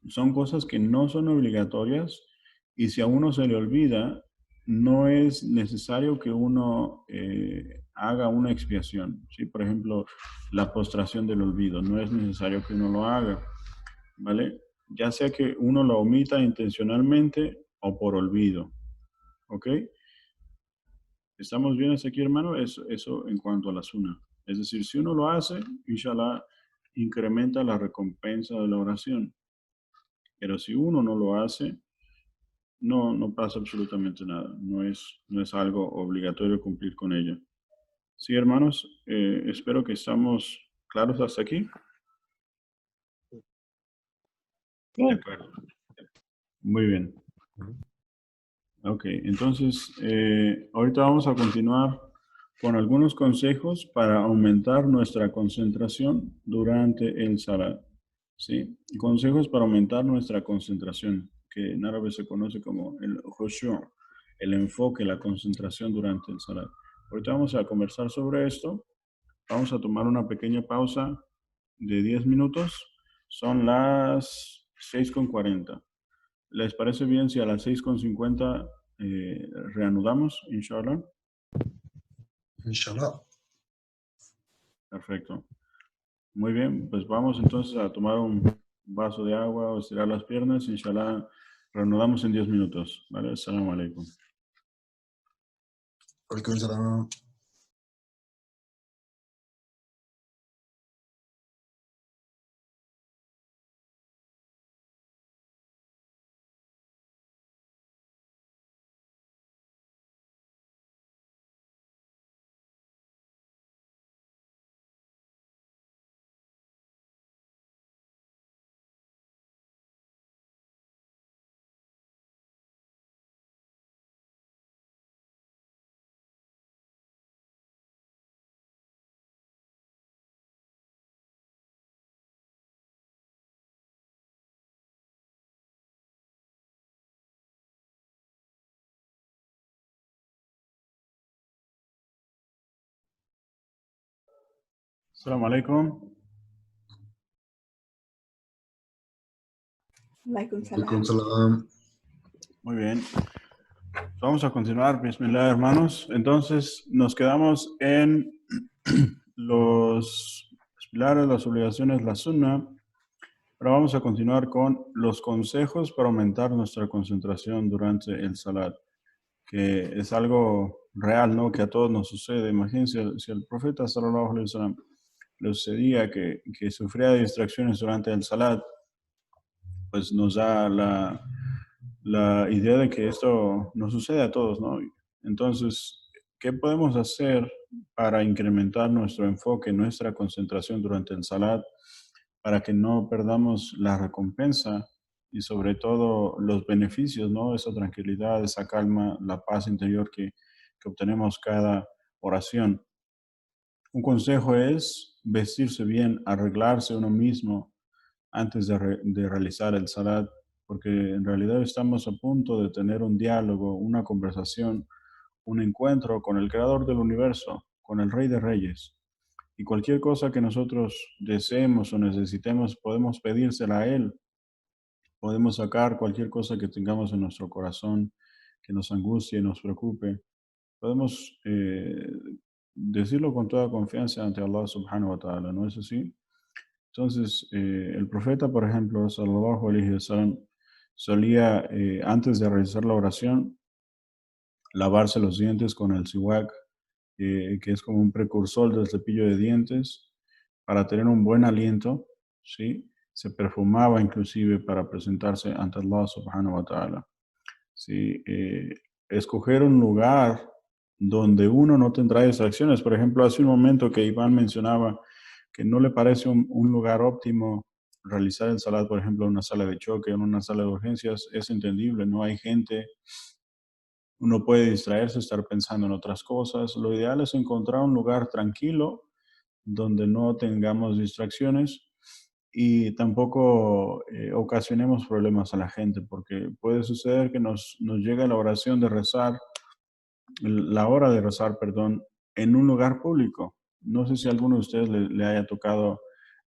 Son cosas que no son obligatorias y si a uno se le olvida, no es necesario que uno haga una expiación. ¿Sí? Por ejemplo, la postración del olvido, no es necesario que uno lo haga, ¿vale? Ya sea que uno lo omita intencionalmente o por olvido, ¿ok? ¿Estamos bien hasta aquí, hermano? Eso en cuanto a la sunna. Es decir, si uno lo hace, inshallah, incrementa la recompensa de la oración. Pero si uno no lo hace, no pasa absolutamente nada. No es algo obligatorio cumplir con ello. Sí, hermanos, espero que estamos claros hasta aquí. De acuerdo. Muy bien. Ok, entonces, ahorita vamos a continuar con algunos consejos para aumentar nuestra concentración durante el salat. ¿Sí? Consejos para aumentar nuestra concentración, que en árabe se conoce como el khushu', el enfoque, la concentración durante el salat. Ahorita vamos a conversar sobre esto. Vamos a tomar una pequeña pausa de 10 minutos. Son las 6:40. ¿Les parece bien si a las 6:50 reanudamos, inshallah? Inshallah. Perfecto. Muy bien, pues vamos entonces a tomar un vaso de agua o estirar las piernas. Inshallah, reanudamos en 10 minutos. ¿Vale? Assalamu alaikum. Alaikum salam. Assalamu alaikum. Alaikum Alaikum salam. salam. Muy bien. Vamos a continuar, bismillah, hermanos. Entonces, nos quedamos en los pilares, las obligaciones, la sunna. Ahora vamos a continuar con los consejos para aumentar nuestra concentración durante el salat, que es algo real, ¿no? Que a todos nos sucede. Imagínense, si el profeta sallallahu alaihi wasallam le sucedía que sufría de distracciones durante el salat, pues nos da la idea de que esto nos sucede a todos, ¿no? Entonces, ¿qué podemos hacer para incrementar nuestro enfoque, nuestra concentración durante el salat, para que no perdamos la recompensa y sobre todo los beneficios, ¿no? Esa tranquilidad, esa calma, la paz interior que obtenemos cada oración. Un consejo es vestirse bien, arreglarse uno mismo antes de realizar el salat, porque en realidad estamos a punto de tener un diálogo, una conversación, un encuentro con el creador del universo, con el Rey de Reyes. Y cualquier cosa que nosotros deseemos o necesitemos, podemos pedírsela a Él. Podemos sacar cualquier cosa que tengamos en nuestro corazón, que nos angustie, nos preocupe. Podemos decirlo con toda confianza ante Allah subhanahu wa ta'ala, ¿no es así? Entonces, el profeta, por ejemplo, sallallahu alaihi wasallam, solía, antes de realizar la oración, lavarse los dientes con el siwak, que es como un precursor del cepillo de dientes, para tener un buen aliento, ¿sí? Se perfumaba inclusive para presentarse ante Allah subhanahu wa ta'ala. ¿Sí? Escoger un lugar donde uno no tendrá distracciones. Por ejemplo, hace un momento que Iván mencionaba que no le parece un lugar óptimo realizar el salat, por ejemplo, en una sala de choque, en una sala de urgencias, es entendible, no hay gente, uno puede distraerse, estar pensando en otras cosas. Lo ideal es encontrar un lugar tranquilo donde no tengamos distracciones y tampoco ocasionemos problemas a la gente, porque puede suceder que nos llegue la oración de rezar, la hora de rezar, perdón, en un lugar público. No sé si a alguno de ustedes le haya tocado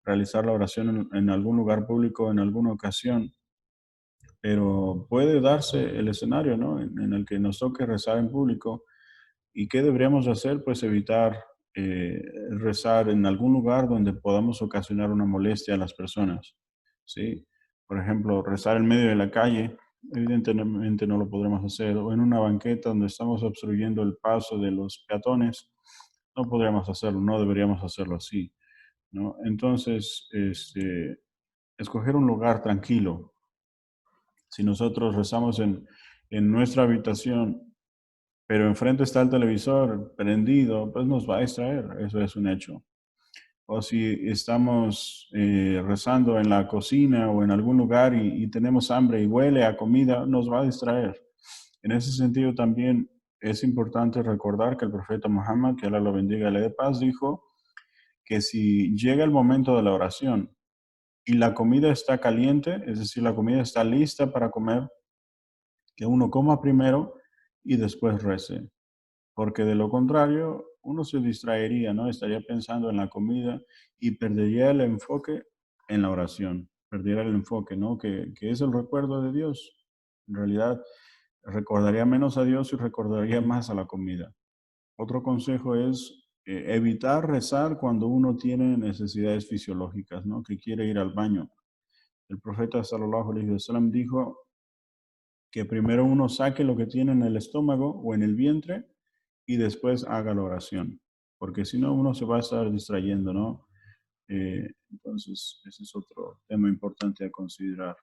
realizar la oración en algún lugar público en alguna ocasión, pero puede darse el escenario, ¿no? En el que nos toque rezar en público. ¿Y qué deberíamos hacer? Pues evitar rezar en algún lugar donde podamos ocasionar una molestia a las personas, ¿sí? Por ejemplo, rezar en medio de la calle, evidentemente no lo podremos hacer, o en una banqueta donde estamos obstruyendo el paso de los peatones, no podríamos hacerlo, no deberíamos hacerlo así, ¿no? Entonces, escoger un lugar tranquilo. Si nosotros rezamos en nuestra habitación, pero enfrente está el televisor prendido, pues nos va a distraer, eso es un hecho. O si estamos rezando en la cocina o en algún lugar y tenemos hambre y huele a comida, nos va a distraer. En ese sentido también es importante recordar que el profeta Muhammad, que Allah lo bendiga y le dé paz, dijo que si llega el momento de la oración y la comida está caliente, es decir, la comida está lista para comer, que uno coma primero y después rece. Porque de lo contrario, uno se distraería, ¿no? Estaría pensando en la comida y perdería el enfoque en la oración. Perdería el enfoque, ¿no? Que es el recuerdo de Dios. En realidad, recordaría menos a Dios y recordaría más a la comida. Otro consejo es evitar rezar cuando uno tiene necesidades fisiológicas, ¿no? Que quiere ir al baño. El profeta sallallahu alaihi wasallam dijo que primero uno saque lo que tiene en el estómago o en el vientre y después haga la oración, porque si no uno se va a estar distrayendo, ¿no? Entonces, ese es otro tema importante a considerar.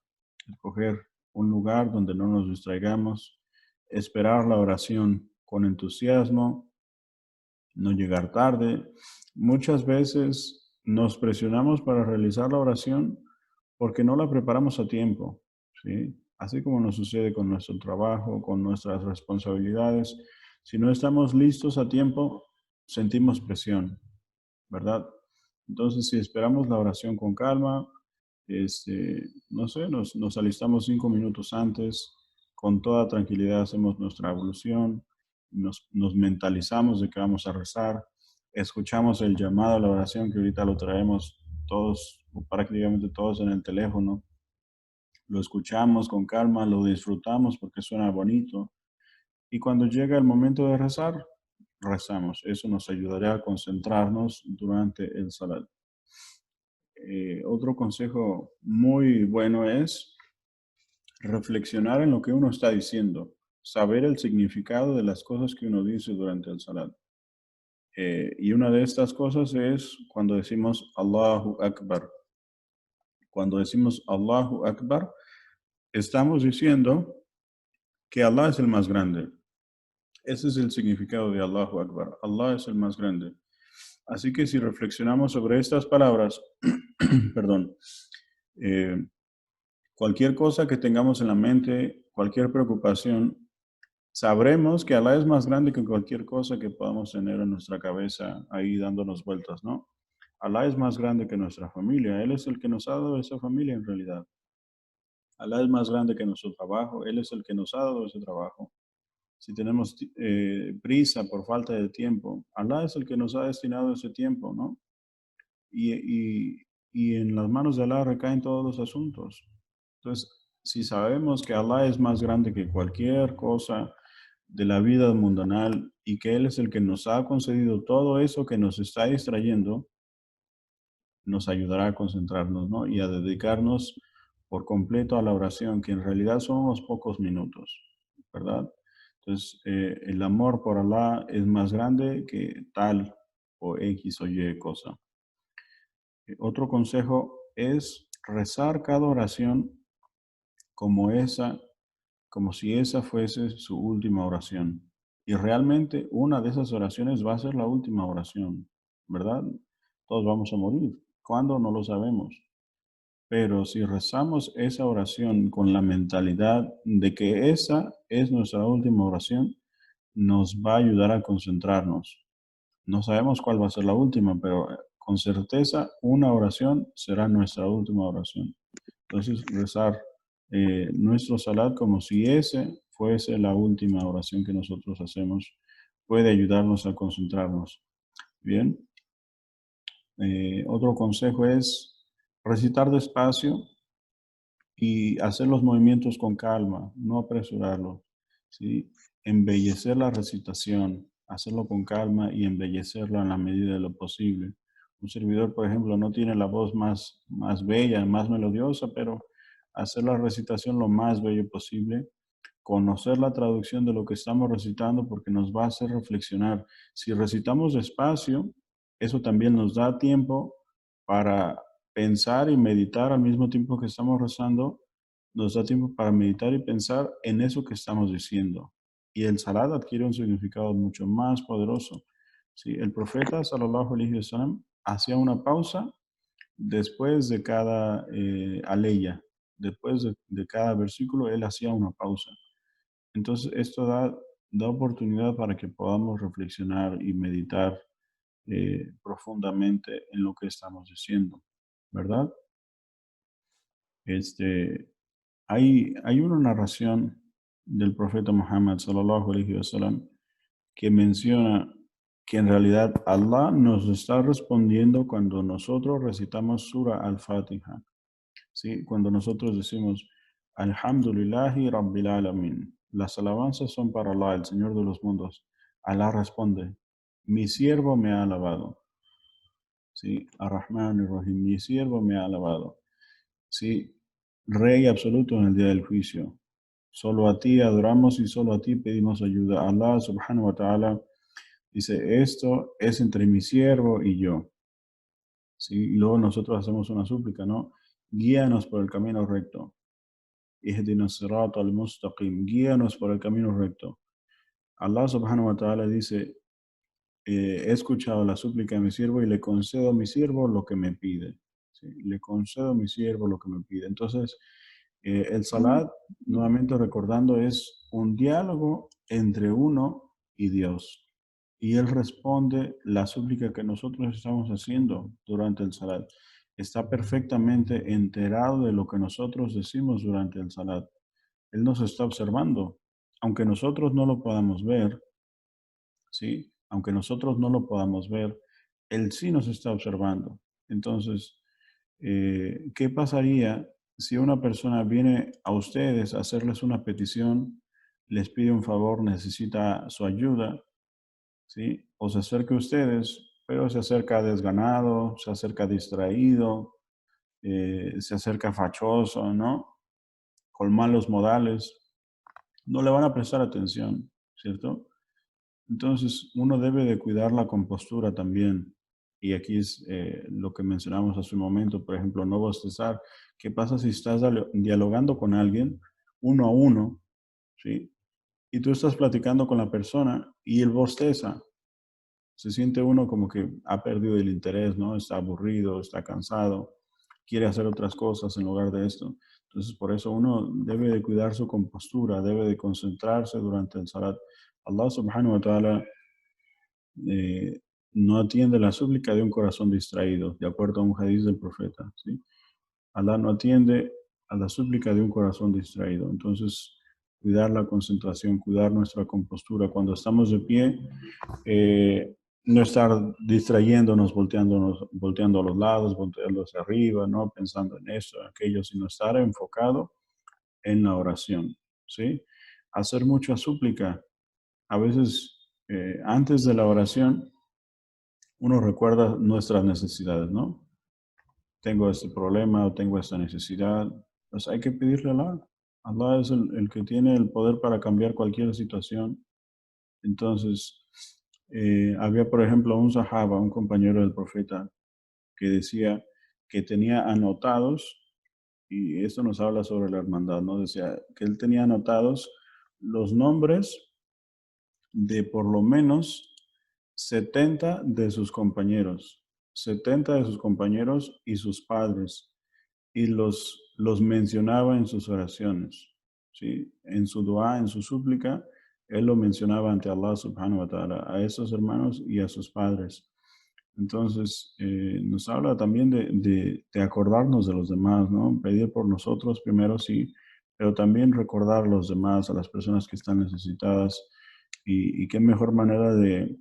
Escoger un lugar donde no nos distraigamos, esperar la oración con entusiasmo, no llegar tarde. Muchas veces nos presionamos para realizar la oración porque no la preparamos a tiempo, ¿sí? Así como nos sucede con nuestro trabajo, con nuestras responsabilidades. Si no estamos listos a tiempo, sentimos presión, ¿verdad? Entonces, si esperamos la oración con calma, no sé, nos alistamos 5 minutos antes, con toda tranquilidad hacemos nuestra evolución, nos mentalizamos de que vamos a rezar, escuchamos el llamado a la oración, que ahorita lo traemos todos, o prácticamente todos en el teléfono, lo escuchamos con calma, lo disfrutamos porque suena bonito, y cuando llega el momento de rezar, rezamos. Eso nos ayudará a concentrarnos durante el salat. Otro consejo muy bueno es reflexionar en lo que uno está diciendo, saber el significado de las cosas que uno dice durante el salat. Y una de estas cosas es cuando decimos Allahu Akbar. Cuando decimos Allahu Akbar, estamos diciendo que Allah es el más grande. Ese es el significado de Allahu Akbar. Allah es el más grande. Así que si reflexionamos sobre estas palabras, perdón, cualquier cosa que tengamos en la mente, cualquier preocupación, sabremos que Allah es más grande que cualquier cosa que podamos tener en nuestra cabeza ahí dándonos vueltas, ¿no? Allah es más grande que nuestra familia. Él es el que nos ha dado esa familia en realidad. Allah es más grande que nuestro trabajo. Él es el que nos ha dado ese trabajo. Si tenemos prisa por falta de tiempo, Allah es el que nos ha destinado ese tiempo, ¿no? Y en las manos de Allah recaen todos los asuntos. Entonces, si sabemos que Allah es más grande que cualquier cosa de la vida mundanal y que Él es el que nos ha concedido todo eso que nos está distrayendo, nos ayudará a concentrarnos, ¿no? Y a dedicarnos por completo a la oración, que en realidad son unos pocos minutos, ¿verdad? Entonces, el amor por Allah es más grande que tal o X o Y cosa. Otro consejo es rezar cada oración como si esa fuese su última oración. Y realmente una de esas oraciones va a ser la última oración, ¿verdad? Todos vamos a morir. ¿Cuándo? No lo sabemos. Pero si rezamos esa oración con la mentalidad de que esa es nuestra última oración, nos va a ayudar a concentrarnos. No sabemos cuál va a ser la última, pero con certeza una oración será nuestra última oración. Entonces, rezar nuestro salat como si ese fuese la última oración que nosotros hacemos puede ayudarnos a concentrarnos. Bien. Otro consejo es recitar despacio y hacer los movimientos con calma, no apresurarlo, ¿sí? Embellecer la recitación, hacerlo con calma y embellecerlo en la medida de lo posible. Un servidor, por ejemplo, no tiene la voz más bella, más melodiosa, pero hacer la recitación lo más bello posible, conocer la traducción de lo que estamos recitando porque nos va a hacer reflexionar. Si recitamos despacio, eso también nos da tiempo para pensar y meditar al mismo tiempo que estamos rezando, nos da tiempo para meditar y pensar en eso que estamos diciendo. Y el salat adquiere un significado mucho más poderoso. Sí, el profeta, sallallahu alaihi wasallam, hacía una pausa después de cada aleya, después de cada versículo, él hacía una pausa. Entonces, esto da oportunidad para que podamos reflexionar y meditar profundamente en lo que estamos diciendo, ¿verdad? Hay una narración del profeta Muhammad sallallahu alaihi wasallam que menciona que en realidad Allah nos está respondiendo cuando nosotros recitamos Surah Al-Fatiha, ¿sí? Cuando nosotros decimos Alhamdulillahi Rabbil Alamin, las alabanzas son para Allah, el Señor de los mundos. Allah responde, mi siervo me ha alabado. ¿Sí? Ar-Rahman Ar-Rahim, mi siervo me ha alabado. ¿Sí? Rey absoluto en el día del juicio. Solo a ti adoramos y solo a ti pedimos ayuda. Allah subhanahu wa ta'ala dice, esto es entre mi siervo y yo. ¿Sí? Y luego nosotros hacemos una súplica, ¿no? Guíanos por el camino recto. Ihdina sirata al-mustaqim. Guíanos por el camino recto. Allah subhanahu wa ta'ala dice, he escuchado la súplica de mi siervo y le concedo a mi siervo lo que me pide. ¿Sí? Le concedo a mi siervo lo que me pide. Entonces, el salat, nuevamente recordando, es un diálogo entre uno y Dios. Y Él responde la súplica que nosotros estamos haciendo durante el salat. Está perfectamente enterado de lo que nosotros decimos durante el salat. Él nos está observando. Aunque nosotros no lo podamos ver, ¿sí? Aunque nosotros no lo podamos ver, Él sí nos está observando. Entonces, ¿qué pasaría si una persona viene a ustedes a hacerles una petición, les pide un favor, necesita su ayuda, ¿sí? O se acerca a ustedes, pero se acerca desganado, se acerca distraído, se acerca fachoso, ¿no? Con malos modales, no le van a prestar atención, ¿cierto? Entonces, uno debe de cuidar la compostura también. Y aquí es lo que mencionamos hace un momento, por ejemplo, no bostezar. ¿Qué pasa si estás dialogando con alguien uno a uno, ¿sí? Y tú estás platicando con la persona y él bosteza? Se siente uno como que ha perdido el interés, ¿no? Está aburrido, está cansado. quiere hacer otras cosas en lugar de esto. Entonces, por eso uno debe de cuidar su compostura, debe de concentrarse durante el salat. Allah subhanahu wa ta'ala no atiende la súplica de un corazón distraído, de acuerdo a un hadiz del profeta, ¿sí? Allah no atiende a la súplica de un corazón distraído. Entonces, cuidar la concentración, cuidar nuestra compostura. Cuando estamos de pie, no estar distrayéndonos, volteando a los lados, volteando hacia arriba, no pensando en esto, en aquello, sino estar enfocado en la oración, ¿sí? Hacer mucha súplica. A veces, antes de la oración, uno recuerda nuestras necesidades, ¿no? Tengo este problema o tengo esta necesidad. Pues hay que pedirle a Allah. Allah es el que tiene el poder para cambiar cualquier situación. Entonces, había, por ejemplo, un sahaba, un compañero del profeta, que decía que tenía anotados, y esto nos habla sobre la hermandad, ¿no? Decía que él tenía anotados los nombres de por lo menos 70 de sus compañeros, 70 de sus compañeros y sus padres, y los mencionaba en sus oraciones, ¿sí? En su dua, en su súplica, él lo mencionaba ante Allah subhanahu wa ta'ala, a esos hermanos y a sus padres. Entonces, nos habla también de acordarnos de los demás, ¿no? Pedir por nosotros primero, sí, pero también recordar a los demás, a las personas que están necesitadas, y qué mejor manera de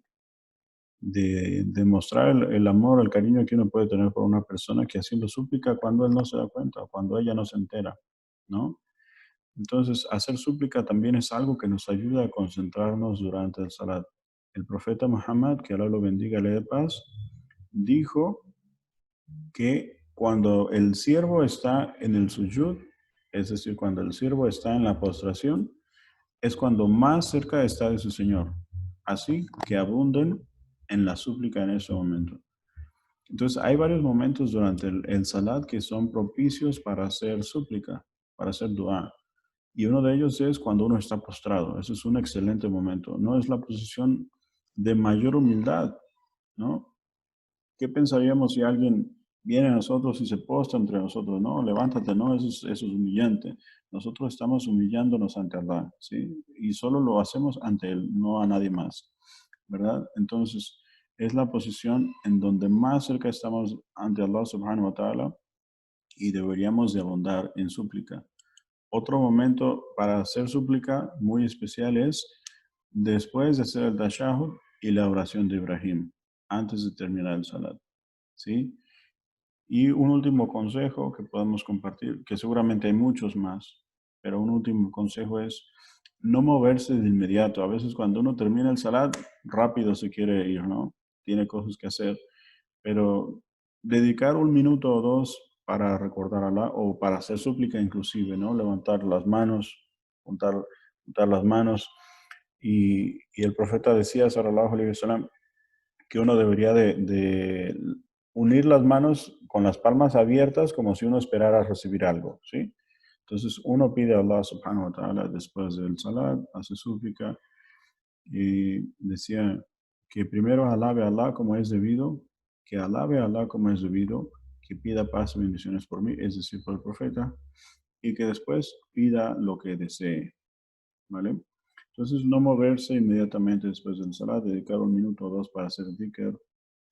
demostrar el amor, el cariño que uno puede tener por una persona que haciendo súplica cuando él no se da cuenta, cuando ella no se entera, ¿no? Entonces, hacer súplica también es algo que nos ayuda a concentrarnos durante el salat. El profeta Muhammad, que Allah lo bendiga y le dé paz, dijo que cuando el siervo está en el sujud, es decir, cuando el siervo está en la postración, es cuando más cerca está de su Señor. Así que abunden en la súplica en ese momento. Entonces, hay varios momentos durante el salat que son propicios para hacer súplica, para hacer dua. Y uno de ellos es cuando uno está postrado. Ese es un excelente momento. No es la posición de mayor humildad, ¿no? ¿Qué pensaríamos si alguien viene a nosotros y se postra entre nosotros? No, levántate, no, eso es humillante. Nosotros estamos humillándonos ante Allah, ¿sí? Y solo lo hacemos ante Él, no a nadie más, ¿verdad? Entonces, es la posición en donde más cerca estamos ante Allah subhanahu wa ta'ala y deberíamos de abundar en súplica. Otro momento para hacer súplica muy especial es después de hacer el tashahhud y la oración de Ibrahim, antes de terminar el salat, ¿sí? Y un último consejo que podemos compartir, que seguramente hay muchos más, pero un último consejo es no moverse de inmediato. A veces cuando uno termina el salat, rápido se quiere ir, ¿no? Tiene cosas que hacer, pero dedicar un minuto o dos para recordar a Allah o para hacer súplica inclusive, ¿no? Levantar las manos, juntar las manos. Y el profeta decía, sallallahu alaihi wasallam, que uno debería de unir las manos con las palmas abiertas como si uno esperara recibir algo, ¿sí? Entonces uno pide a Allah subhanahu wa ta'ala después del salat, hace súplica y decía que primero alabe a Allah como es debido, que alabe a Allah como es debido, que pida paz y bendiciones por mí, es decir, por el profeta, y que después pida lo que desee, ¿vale? Entonces no moverse inmediatamente después del salat, dedicar un minuto o dos para hacer dhikr,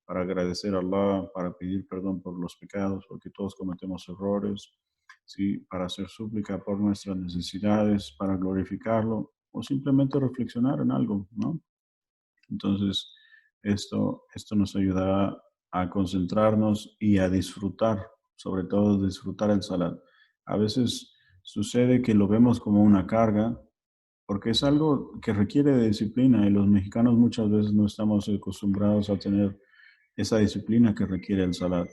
para agradecer a Allah, para pedir perdón por los pecados, porque todos cometemos errores, ¿sí? Para hacer súplica por nuestras necesidades, para glorificarlo, o simplemente reflexionar en algo, ¿no? Entonces, esto nos ayudará a concentrarnos y a disfrutar, sobre todo disfrutar el salat. A veces sucede que lo vemos como una carga, porque es algo que requiere de disciplina y los mexicanos muchas veces no estamos acostumbrados a tener esa disciplina que requiere el salat.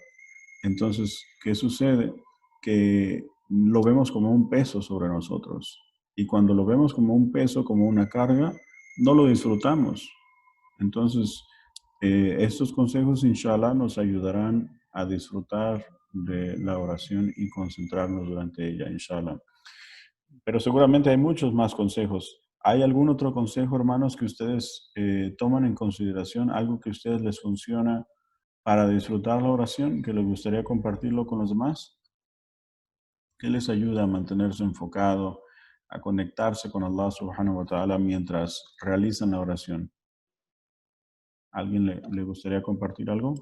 Entonces, ¿qué sucede? Que lo vemos como un peso sobre nosotros. Y cuando lo vemos como un peso, como una carga, no lo disfrutamos. Entonces, estos consejos, inshallah, nos ayudarán a disfrutar de la oración y concentrarnos durante ella, inshallah. Pero seguramente hay muchos más consejos. ¿Hay algún otro consejo, hermanos, que ustedes toman en consideración? ¿Algo que a ustedes les funciona para disfrutar la oración, que les gustaría compartirlo con los demás? ¿Qué les ayuda a mantenerse enfocado, a conectarse con Allah subhanahu wa ta'ala mientras realizan la oración? ¿Alguien le gustaría compartir algo?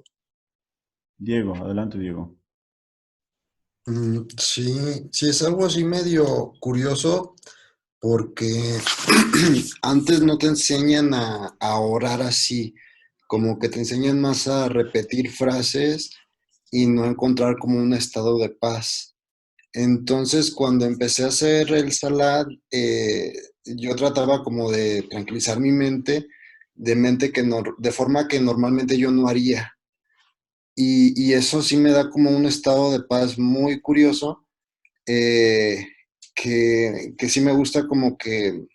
Diego, adelante Diego. Sí, sí, es algo así medio curioso porque antes no te enseñan a orar así, como que te enseñan más a repetir frases y no encontrar como un estado de paz. Entonces, cuando empecé a hacer el salat, yo trataba como de tranquilizar mi mente, de forma que normalmente yo no haría. Y eso sí me da como un estado de paz muy curioso, eh, que sí me gusta como que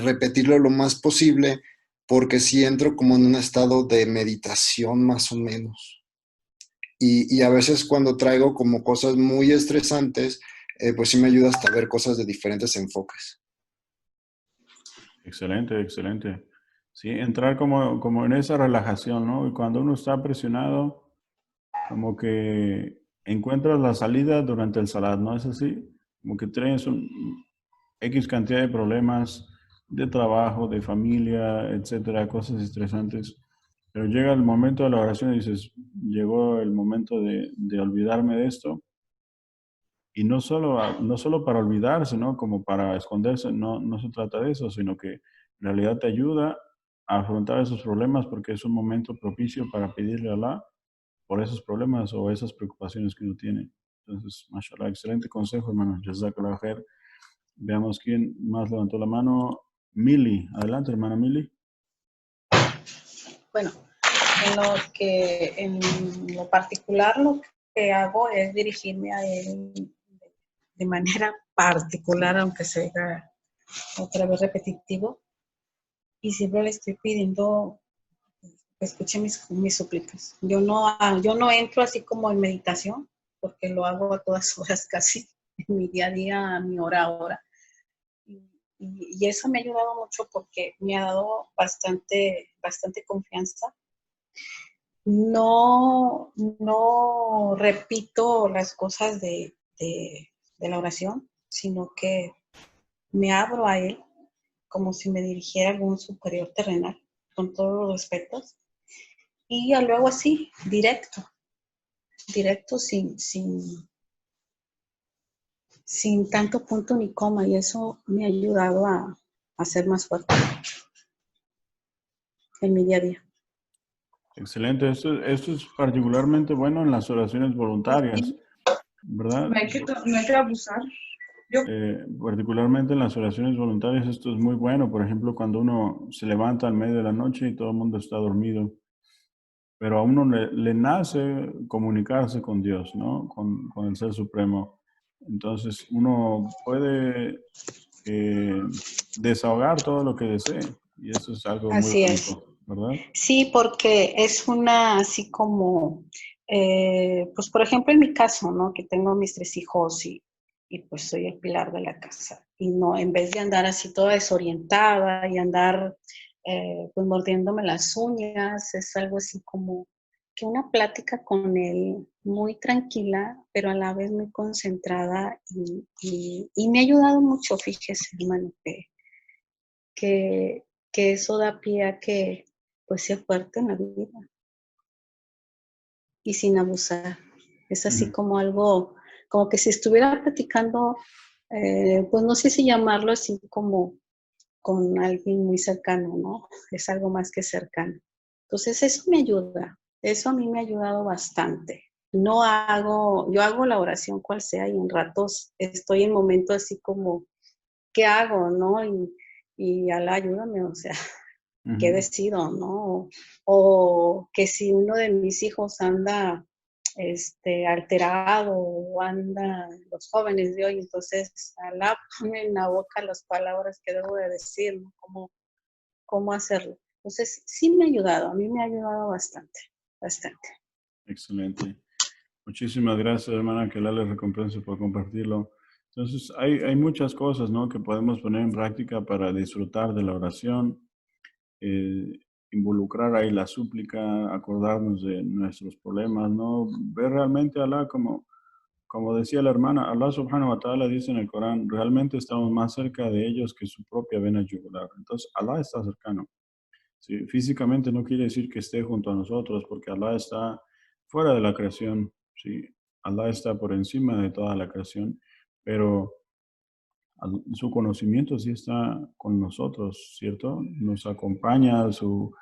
repetirlo lo más posible, porque sí entro como en un estado de meditación más o menos. Y a veces cuando traigo como cosas muy estresantes, pues sí me ayuda hasta ver cosas de diferentes enfoques. Excelente, excelente. Sí, entrar como en esa relajación, ¿no? Y cuando uno está presionado, como que encuentras la salida durante el salat, ¿no es así? Como que tienes un X cantidad de problemas de trabajo, de familia, etcétera, cosas estresantes. Pero llega el momento de la oración y dices, llegó el momento de olvidarme de esto. Y no solo para olvidarse, ¿no? Como para esconderse, no se trata de eso, sino que en realidad te ayuda a afrontar esos problemas porque es un momento propicio para pedirle a Allah por esos problemas o esas preocupaciones que uno tiene. Entonces, mashallah, excelente consejo, hermano. Jazakallah khair. Veamos quién más levantó la mano. Mili, adelante, hermana Mili. Bueno, en lo particular lo que hago es dirigirme a él de manera particular, aunque sea otra vez repetitivo, y siempre le estoy pidiendo que escuche mis súplicas. Yo no entro así como en meditación, porque lo hago a todas horas casi, en mi día a día, a mi hora a hora. Y eso me ha ayudado mucho porque me ha dado bastante confianza. No repito las cosas de la oración, sino que me abro a él como si me dirigiera a algún superior terrenal, con todos los respetos. Y ya luego así, directo sin tanto punto ni coma. Y eso me ha ayudado a ser más fuerte en mi día a día. Excelente. Esto es particularmente bueno en las oraciones voluntarias, ¿verdad? No hay que abusar. Particularmente en las oraciones voluntarias esto es muy bueno. Por ejemplo, cuando uno se levanta al medio de la noche y todo el mundo está dormido, pero a uno le nace comunicarse con Dios, ¿no? Con el Ser Supremo. Entonces uno puede desahogar todo lo que desee y eso es algo muy Así es. bonito, ¿verdad? Sí, porque es una así como, pues por ejemplo en mi caso, ¿no? Que tengo mis 3 hijos y pues soy el pilar de la casa. Y no, en vez de andar así toda desorientada y andar pues mordiéndome las uñas, es algo así como que una plática con él muy tranquila, pero a la vez muy concentrada y me ha ayudado mucho, fíjese, hermano, que, que eso da pie a que pues sea fuerte en la vida y sin abusar. Es así como algo, como que si estuviera platicando, pues no sé si llamarlo así como con alguien muy cercano, ¿no? Es algo más que cercano. Entonces eso me ayuda, eso a mí me ha ayudado bastante. Yo hago la oración cual sea y en ratos estoy en momentos así como, ¿qué hago, no? Y Alá, ayúdame, o sea, ¿qué decido, no? O que si uno de mis hijos anda alterado o anda, los jóvenes de hoy, entonces Alá pone en la boca las palabras que debo de decir, ¿no? ¿Cómo hacerlo? Entonces, sí me ha ayudado, a mí me ha ayudado bastante. Excelente. Muchísimas gracias, hermana, que Allah les recompense por compartirlo. Entonces, hay muchas cosas, ¿no? Que podemos poner en práctica para disfrutar de la oración, eh, involucrar ahí la súplica, acordarnos de nuestros problemas, ¿no? Ver realmente a Allah como decía la hermana, Allah subhanahu wa ta'ala dice en el Corán, realmente estamos más cerca de ellos que su propia vena yugular. Entonces, Allah está cercano. ¿Sí? Físicamente no quiere decir que esté junto a nosotros, porque Allah está fuera de la creación. ¿Sí? Allah está por encima de toda la creación, pero su conocimiento sí está con nosotros, ¿cierto? Nos acompaña, su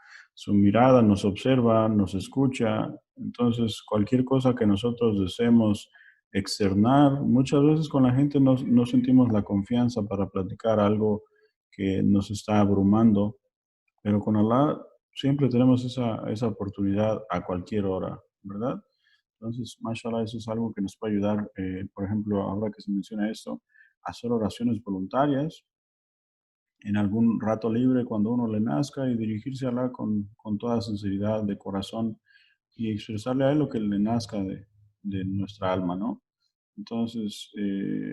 mirada nos observa, nos escucha. Entonces, cualquier cosa que nosotros deseemos externar, muchas veces con la gente no sentimos la confianza para platicar algo que nos está abrumando, pero con Allah siempre tenemos esa oportunidad a cualquier hora, ¿verdad? Entonces, mashallah, eso es algo que nos puede ayudar, por ejemplo, ahora que se menciona esto, a hacer oraciones voluntarias en algún rato libre cuando uno le nazca y dirigirse a Allah con toda sinceridad de corazón y expresarle a Él lo que le nazca de nuestra alma, ¿no? Entonces,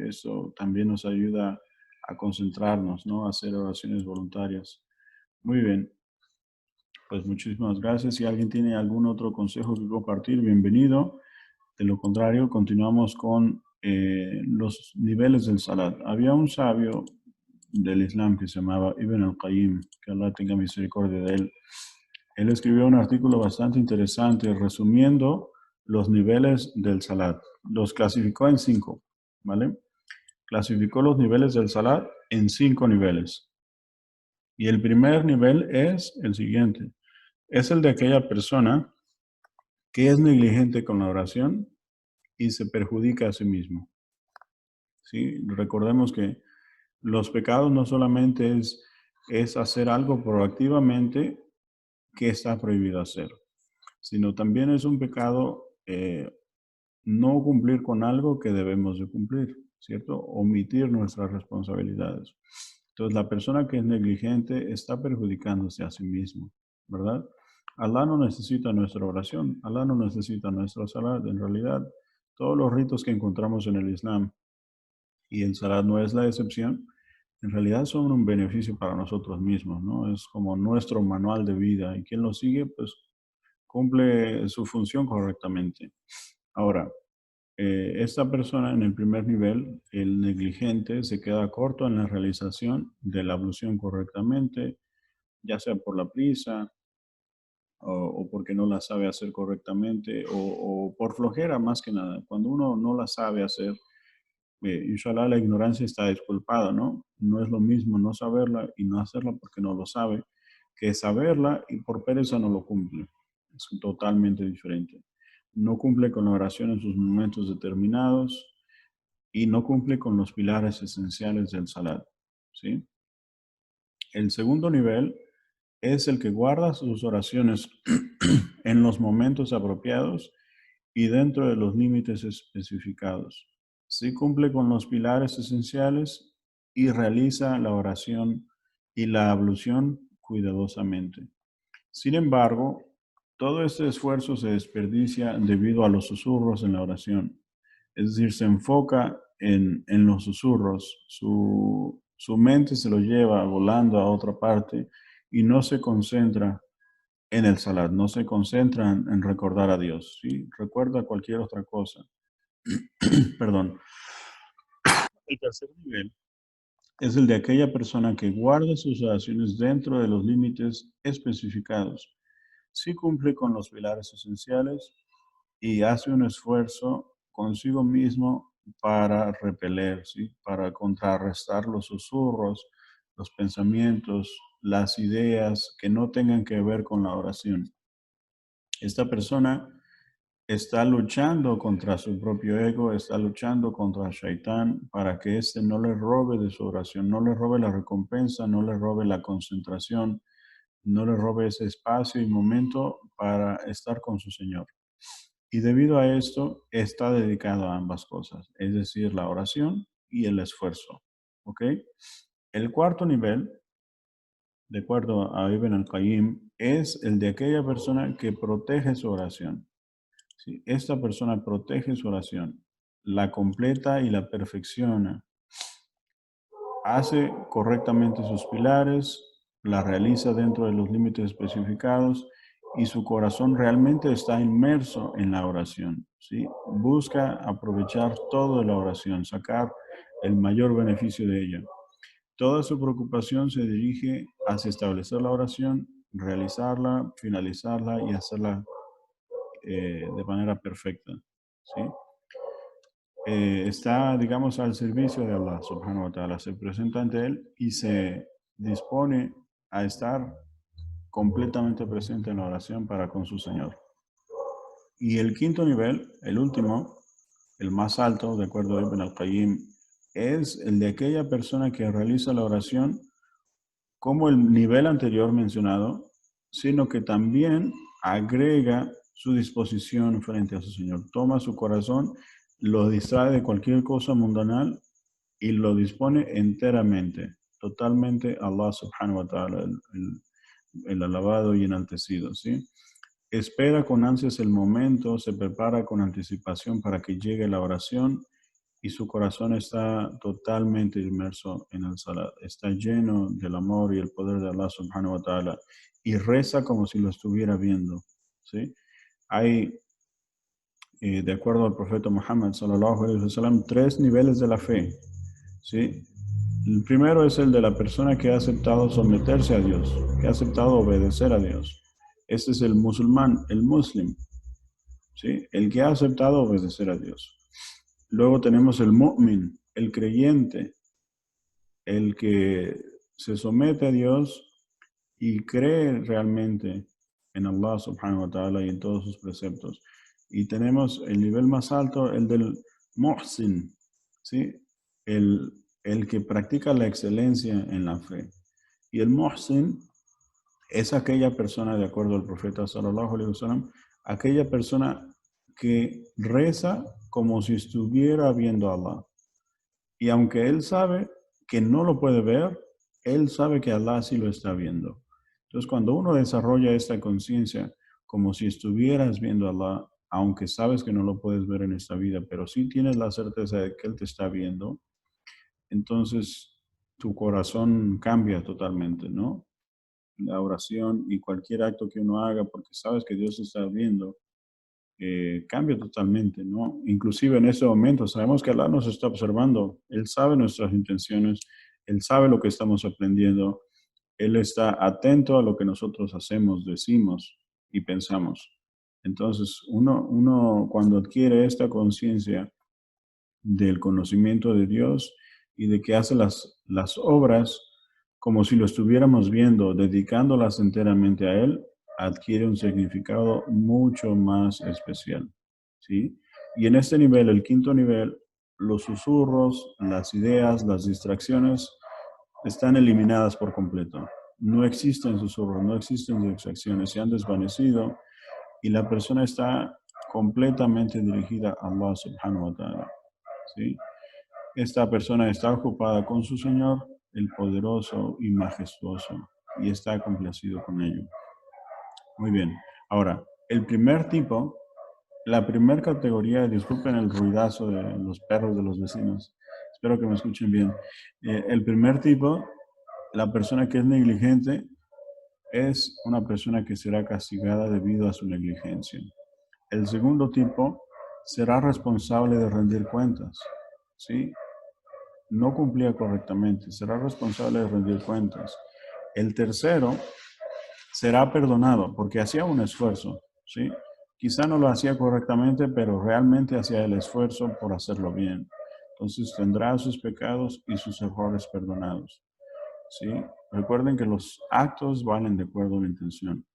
eso también nos ayuda a concentrarnos, ¿no? A hacer oraciones voluntarias. Muy bien. Pues muchísimas gracias. Si alguien tiene algún otro consejo que compartir, bienvenido. De lo contrario, continuamos con los niveles del salat. Había un sabio del Islam que se llamaba Ibn al-Qayyim, que Allah tenga misericordia de él. Él escribió un artículo bastante interesante resumiendo los niveles del salat. Los clasificó en 5, ¿vale? Clasificó los niveles del salat en 5 niveles. Y el primer nivel es el siguiente. Es el de aquella persona que es negligente con la oración y se perjudica a sí mismo. ¿Sí? Recordemos que los pecados no solamente es hacer algo proactivamente que está prohibido hacer, sino también es un pecado no cumplir con algo que debemos de cumplir, ¿cierto? Omitir nuestras responsabilidades. Entonces, la persona que es negligente está perjudicándose a sí mismo, ¿verdad? Allah no necesita nuestra oración, Allah no necesita nuestra salat. En realidad, todos los ritos que encontramos en el Islam, y el salat no es la excepción, en realidad son un beneficio para nosotros mismos, ¿no? Es como nuestro manual de vida y quien lo sigue, pues cumple su función correctamente. Ahora, esta persona en el primer nivel, el negligente, se queda corto en la realización de la ablución correctamente, ya sea por la prisa o porque no la sabe hacer correctamente o por flojera más que nada. Cuando uno no la sabe hacer, inshallah la ignorancia está disculpada, ¿no? No es lo mismo no saberla y no hacerla porque no lo sabe, que saberla y por pereza no lo cumple. Es totalmente diferente. No cumple con la oración en sus momentos determinados y no cumple con los pilares esenciales del salat, ¿sí? El segundo nivel es el que guarda sus oraciones en los momentos apropiados y dentro de los límites especificados. Sí cumple con los pilares esenciales y realiza la oración y la ablución cuidadosamente. Sin embargo, todo este esfuerzo se desperdicia debido a los susurros en la oración. Es decir, se enfoca en los susurros, su mente se lo lleva volando a otra parte y no se concentra en el salat, no se concentra en recordar a Dios, ¿sí? Recuerda cualquier otra cosa. Perdón. El tercer nivel es el de aquella persona que guarda sus oraciones dentro de los límites especificados. Sí cumple con los pilares esenciales y hace un esfuerzo consigo mismo para repeler, ¿sí? Para contrarrestar los susurros, los pensamientos, las ideas que no tengan que ver con la oración. Esta persona está luchando contra su propio ego, está luchando contra Shaitán para que éste no le robe de su oración, no le robe la recompensa, no le robe la concentración, no le robe ese espacio y momento para estar con su Señor. Y debido a esto, está dedicado a ambas cosas, es decir, la oración y el esfuerzo. ¿Ok? El cuarto nivel, de acuerdo a Ibn al-Qayyim, es el de aquella persona que protege su oración. ¿Sí? Esta persona protege su oración, la completa y la perfecciona, hace correctamente sus pilares, la realiza dentro de los límites especificados y su corazón realmente está inmerso en la oración, ¿sí? Busca aprovechar toda la oración, sacar el mayor beneficio de ella. Toda su preocupación se dirige hacia establecer la oración, realizarla, finalizarla y hacerla de manera perfecta, ¿sí? Está, digamos, al servicio de Allah subhanahu wa ta'ala, se presenta ante Él y se dispone a estar completamente presente en la oración para con su Señor. Y el quinto nivel, el último, el más alto, de acuerdo a Ibn al-Qayyim, es el de aquella persona que realiza la oración como el nivel anterior mencionado, sino que también agrega su disposición frente a su Señor. Toma su corazón, lo distrae de cualquier cosa mundanal y lo dispone enteramente, totalmente a Allah subhanahu wa ta'ala, el alabado y enaltecido, ¿sí? Espera con ansias el momento, se prepara con anticipación para que llegue la oración y su corazón está totalmente inmerso en el salat. Está lleno del amor y el poder de Allah subhanahu wa ta'ala y reza como si lo estuviera viendo, ¿sí? Hay, de acuerdo al profeta Muhammad sallallahu alaihi wasallam, 3 niveles de la fe, ¿sí? El primero es el de la persona que ha aceptado someterse a Dios, que ha aceptado obedecer a Dios. Este es el musulmán, el muslim, ¿sí? El que ha aceptado obedecer a Dios. Luego tenemos el mu'min, el creyente, el que se somete a Dios y cree realmente en Allah subhanahu wa ta'ala y en todos sus preceptos. Y tenemos el nivel más alto, el del muhsin, ¿sí? El que practica la excelencia en la fe. Y el muhsin es aquella persona, de acuerdo al profeta sallallahu alaihi wasallam, aquella persona que reza como si estuviera viendo a Allah. Y aunque él sabe que no lo puede ver, él sabe que Allah sí lo está viendo. Entonces, cuando uno desarrolla esta conciencia como si estuvieras viendo a Allah, aunque sabes que no lo puedes ver en esta vida, pero sí tienes la certeza de que Él te está viendo, entonces tu corazón cambia totalmente, ¿no? La oración y cualquier acto que uno haga, porque sabes que Dios está viendo, cambia totalmente, ¿no? Inclusive en ese momento sabemos que Allah nos está observando, Él sabe nuestras intenciones, Él sabe lo que estamos aprendiendo, Él está atento a lo que nosotros hacemos, decimos y pensamos. Entonces, uno cuando adquiere esta conciencia del conocimiento de Dios y de que hace las obras como si lo estuviéramos viendo, dedicándolas enteramente a Él, adquiere un significado mucho más especial, ¿sí? Y en este nivel, el quinto nivel, los susurros, las ideas, las distracciones están eliminadas por completo. No existen susurros, no existen distracciones, se han desvanecido y la persona está completamente dirigida a Allah subhanahu wa ta'ala, ¿sí? Esta persona está ocupada con su Señor, el poderoso y majestuoso, y está complacido con ello. Muy bien. Ahora, el primer tipo, la primera categoría, disculpen el ruidazo de los perros de los vecinos, espero que me escuchen bien. El primer tipo, la persona que es negligente, es una persona que será castigada debido a su negligencia. El segundo tipo será responsable de rendir cuentas, ¿sí? No cumplía correctamente, será responsable de rendir cuentas. El tercero será perdonado porque hacía un esfuerzo, ¿sí? Quizá no lo hacía correctamente, pero realmente hacía el esfuerzo por hacerlo bien. Entonces tendrá sus pecados y sus errores perdonados, ¿sí? Recuerden que los actos valen de acuerdo a la intención.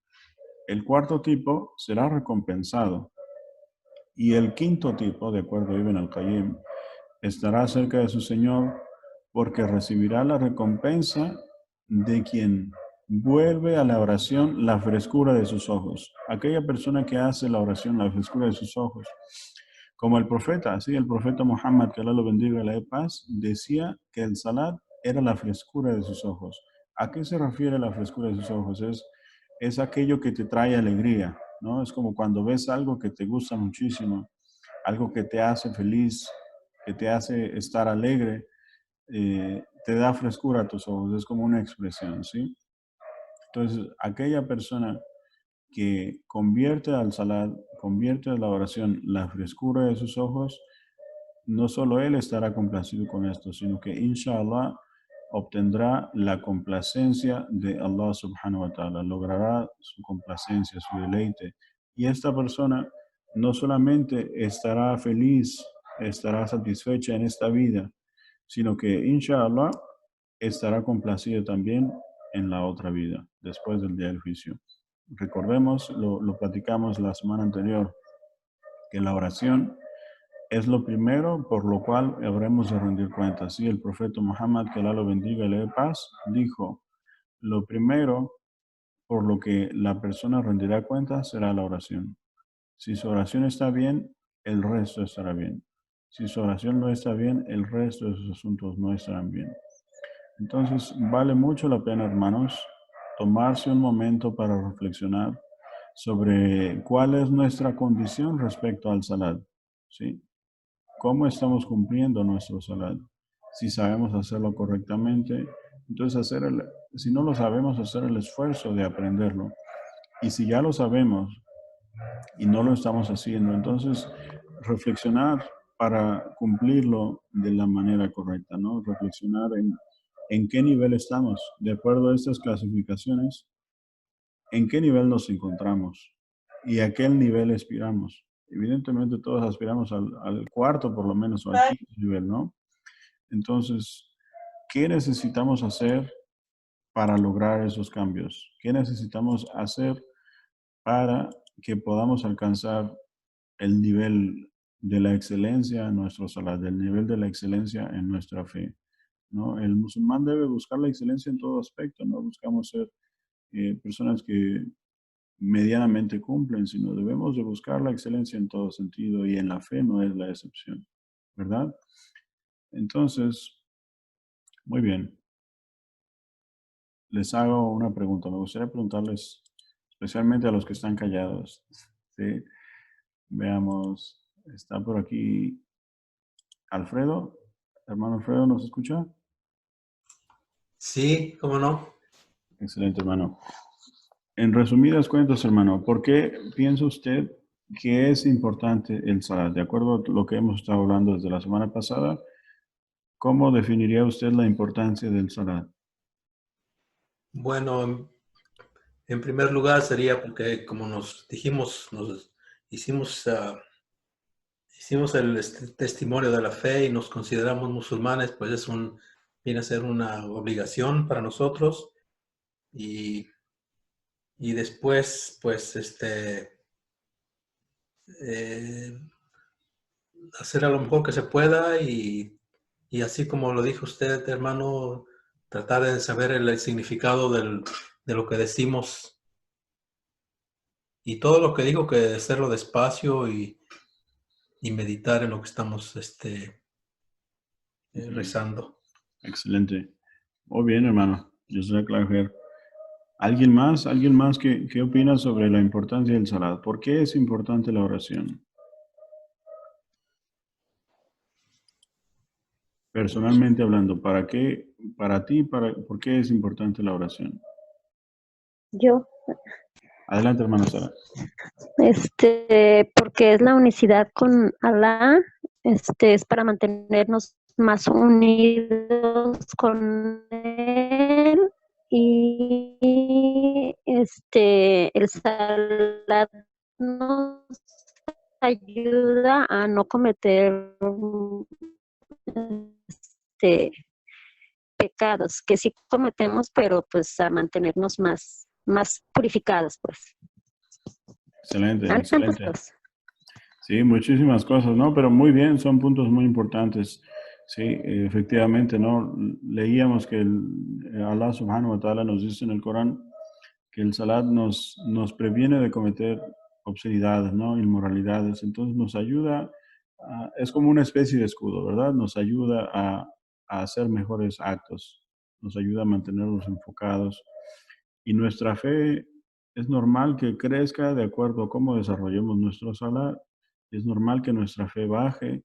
El cuarto tipo será recompensado. Y el quinto tipo, de acuerdo a Ibn al-Qayyim, estará cerca de su Señor porque recibirá la recompensa de quien vuelve a la oración la frescura de sus ojos. Aquella persona que hace la oración la frescura de sus ojos. Como el profeta, ¿sí? El profeta Muhammad, que Allah lo bendiga y le dé paz, decía que el salat era la frescura de sus ojos. ¿A qué se refiere la frescura de sus ojos? Es aquello que te trae alegría, ¿no? Es como cuando ves algo que te gusta muchísimo, algo que te hace feliz, que te hace estar alegre, te da frescura a tus ojos, es como una expresión, ¿sí? Entonces, aquella persona que convierte al salat, convierte a la oración la frescura de sus ojos, no solo él estará complacido con esto, sino que inshallah obtendrá la complacencia de Allah subhanahu wa ta'ala, logrará su complacencia, su deleite. Y esta persona no solamente estará feliz, estará satisfecha en esta vida, sino que inshallah estará complacido también en la otra vida, después del día del juicio. Recordemos, lo platicamos la semana anterior, que la oración es lo primero por lo cual habremos de rendir cuentas. Sí, el profeta Muhammad, que Alá lo bendiga y le dé paz, dijo, lo primero por lo que la persona rendirá cuentas será la oración. Si su oración está bien, el resto estará bien. Si su oración no está bien, el resto de sus asuntos no estarán bien. Entonces, vale mucho la pena, hermanos, tomarse un momento para reflexionar sobre cuál es nuestra condición respecto al salat, ¿sí? ¿Cómo estamos cumpliendo nuestro salat? Si sabemos hacerlo correctamente, entonces si no lo sabemos, hacer el esfuerzo de aprenderlo. Y si ya lo sabemos y no lo estamos haciendo, entonces reflexionar para cumplirlo de la manera correcta, ¿no? Reflexionar en qué nivel estamos, de acuerdo a estas clasificaciones, en qué nivel nos encontramos y a qué nivel aspiramos. Evidentemente todos aspiramos al cuarto por lo menos o al quinto nivel, ¿no? Entonces, ¿qué necesitamos hacer para lograr esos cambios? ¿Qué necesitamos hacer para que podamos alcanzar el nivel de la excelencia en nuestro salat, el nivel de la excelencia en nuestra fe, ¿no? El musulmán debe buscar la excelencia en todo aspecto, no buscamos ser personas que medianamente cumplen, sino debemos de buscar la excelencia en todo sentido y en la fe no es la excepción, ¿verdad? Entonces, muy bien. Les hago una pregunta. Me gustaría preguntarles, especialmente a los que están callados, ¿sí? Veamos, está por aquí Alfredo. Hermano Alfredo, ¿nos escucha? Sí, cómo no. Excelente, hermano. En resumidas cuentas, hermano, ¿por qué piensa usted que es importante el salat? De acuerdo a lo que hemos estado hablando desde la semana pasada, ¿cómo definiría usted la importancia del salat? Bueno, en primer lugar sería porque, como nos dijimos, nos hicimos el testimonio de la fe y nos consideramos musulmanes, pues viene a ser una obligación para nosotros. Y después, pues, hacer a lo mejor que se pueda y así como lo dijo usted, hermano, tratar de saber el significado de lo que decimos y todo lo que digo, que hacerlo despacio y meditar en lo que estamos rezando. Excelente. Muy bien, hermano. Yo soy claro. ¿Alguien más? ¿Alguien más qué opina sobre la importancia del salat? ¿Por qué es importante la oración? Personalmente hablando, ¿para qué, para ti, por qué es importante la oración? Yo, Adelante, hermana Sara. porque es la unicidad con Alá, es para mantenernos más unidos con Él y el salat nos ayuda a no cometer pecados que sí cometemos, pero pues a mantenernos más purificados, pues. Excelente, Hay tantas excelente. cosas. Sí, muchísimas cosas, ¿no? Pero muy bien, son puntos muy importantes. Sí, efectivamente, ¿no? Leíamos que Allah subhanahu wa ta'ala nos dice en el Corán que el salat nos previene de cometer obscenidades, ¿no? Inmoralidades. Entonces nos ayuda, es como una especie de escudo, ¿verdad? Nos ayuda a hacer mejores actos, nos ayuda a mantenernos enfocados. Y nuestra fe es normal que crezca de acuerdo a cómo desarrollemos nuestro salat. Es normal que nuestra fe baje,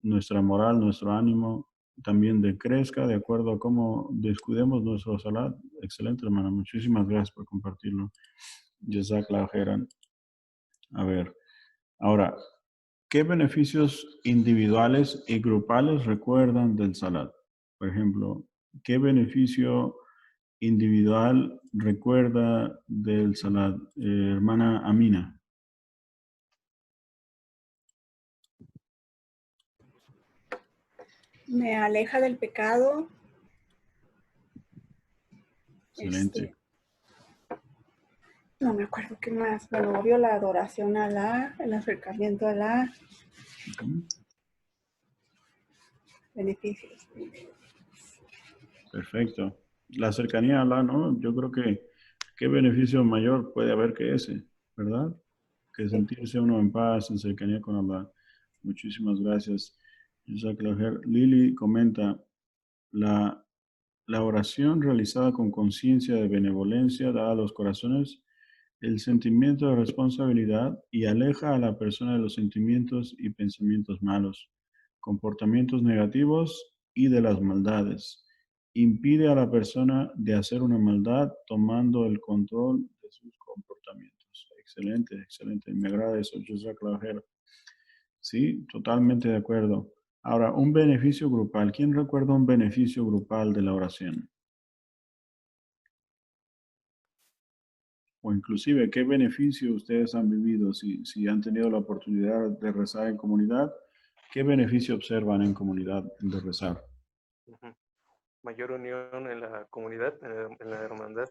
nuestra moral, nuestro ánimo también decrezca de acuerdo a cómo descuidemos nuestro salat. Excelente, hermano. Muchísimas gracias por compartirlo. Jazakallah khairan. A ver, ahora, ¿qué beneficios individuales y grupales recuerdan del salat? Por ejemplo, ¿qué beneficio individual recuerda del salat? Hermana Amina. Me aleja del pecado. Excelente. No me acuerdo qué más. Bueno, obvio la adoración a Alá, el acercamiento a Alá. Beneficios. Perfecto. La cercanía a Allah, ¿no? Yo creo que qué beneficio mayor puede haber que ese, ¿verdad? Que sentirse uno en paz, en cercanía con Allah. Muchísimas gracias. Lili comenta, la oración realizada con conciencia de benevolencia da a los corazones el sentimiento de responsabilidad y aleja a la persona de los sentimientos y pensamientos malos, comportamientos negativos y de las maldades. Impide a la persona de hacer una maldad tomando el control de sus comportamientos. Excelente, excelente. Me agrada eso, Jazakallah khair. Sí, totalmente de acuerdo. Ahora, un beneficio grupal. ¿Quién recuerda un beneficio grupal de la oración? O inclusive, ¿qué beneficio ustedes han vivido si han tenido la oportunidad de rezar en comunidad? ¿Qué beneficio observan en comunidad de rezar? Mayor unión en la comunidad, en la hermandad.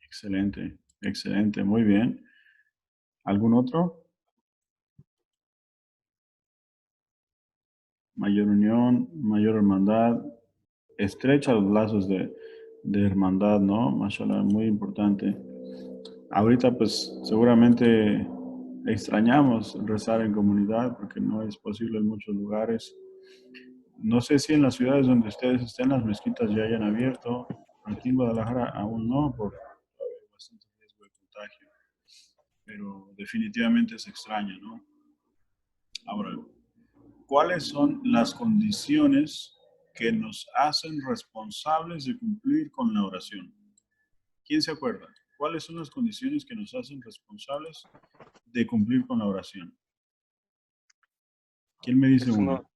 Excelente, excelente, muy bien. ¿Algún otro? Mayor unión, mayor hermandad, estrecha los lazos de hermandad, ¿no? Mashallah, muy importante. Ahorita pues seguramente extrañamos rezar en comunidad porque no es posible en muchos lugares. No sé si en las ciudades donde ustedes estén las mezquitas ya hayan abierto. Aquí en Guadalajara aún no, por bastante riesgo de contagio. Pero definitivamente se extraña, ¿no? Ahora, ¿cuáles son las condiciones que nos hacen responsables de cumplir con la oración? ¿Quién se acuerda? ¿Cuáles son las condiciones que nos hacen responsables de cumplir con la oración? ¿Quién me dice uno?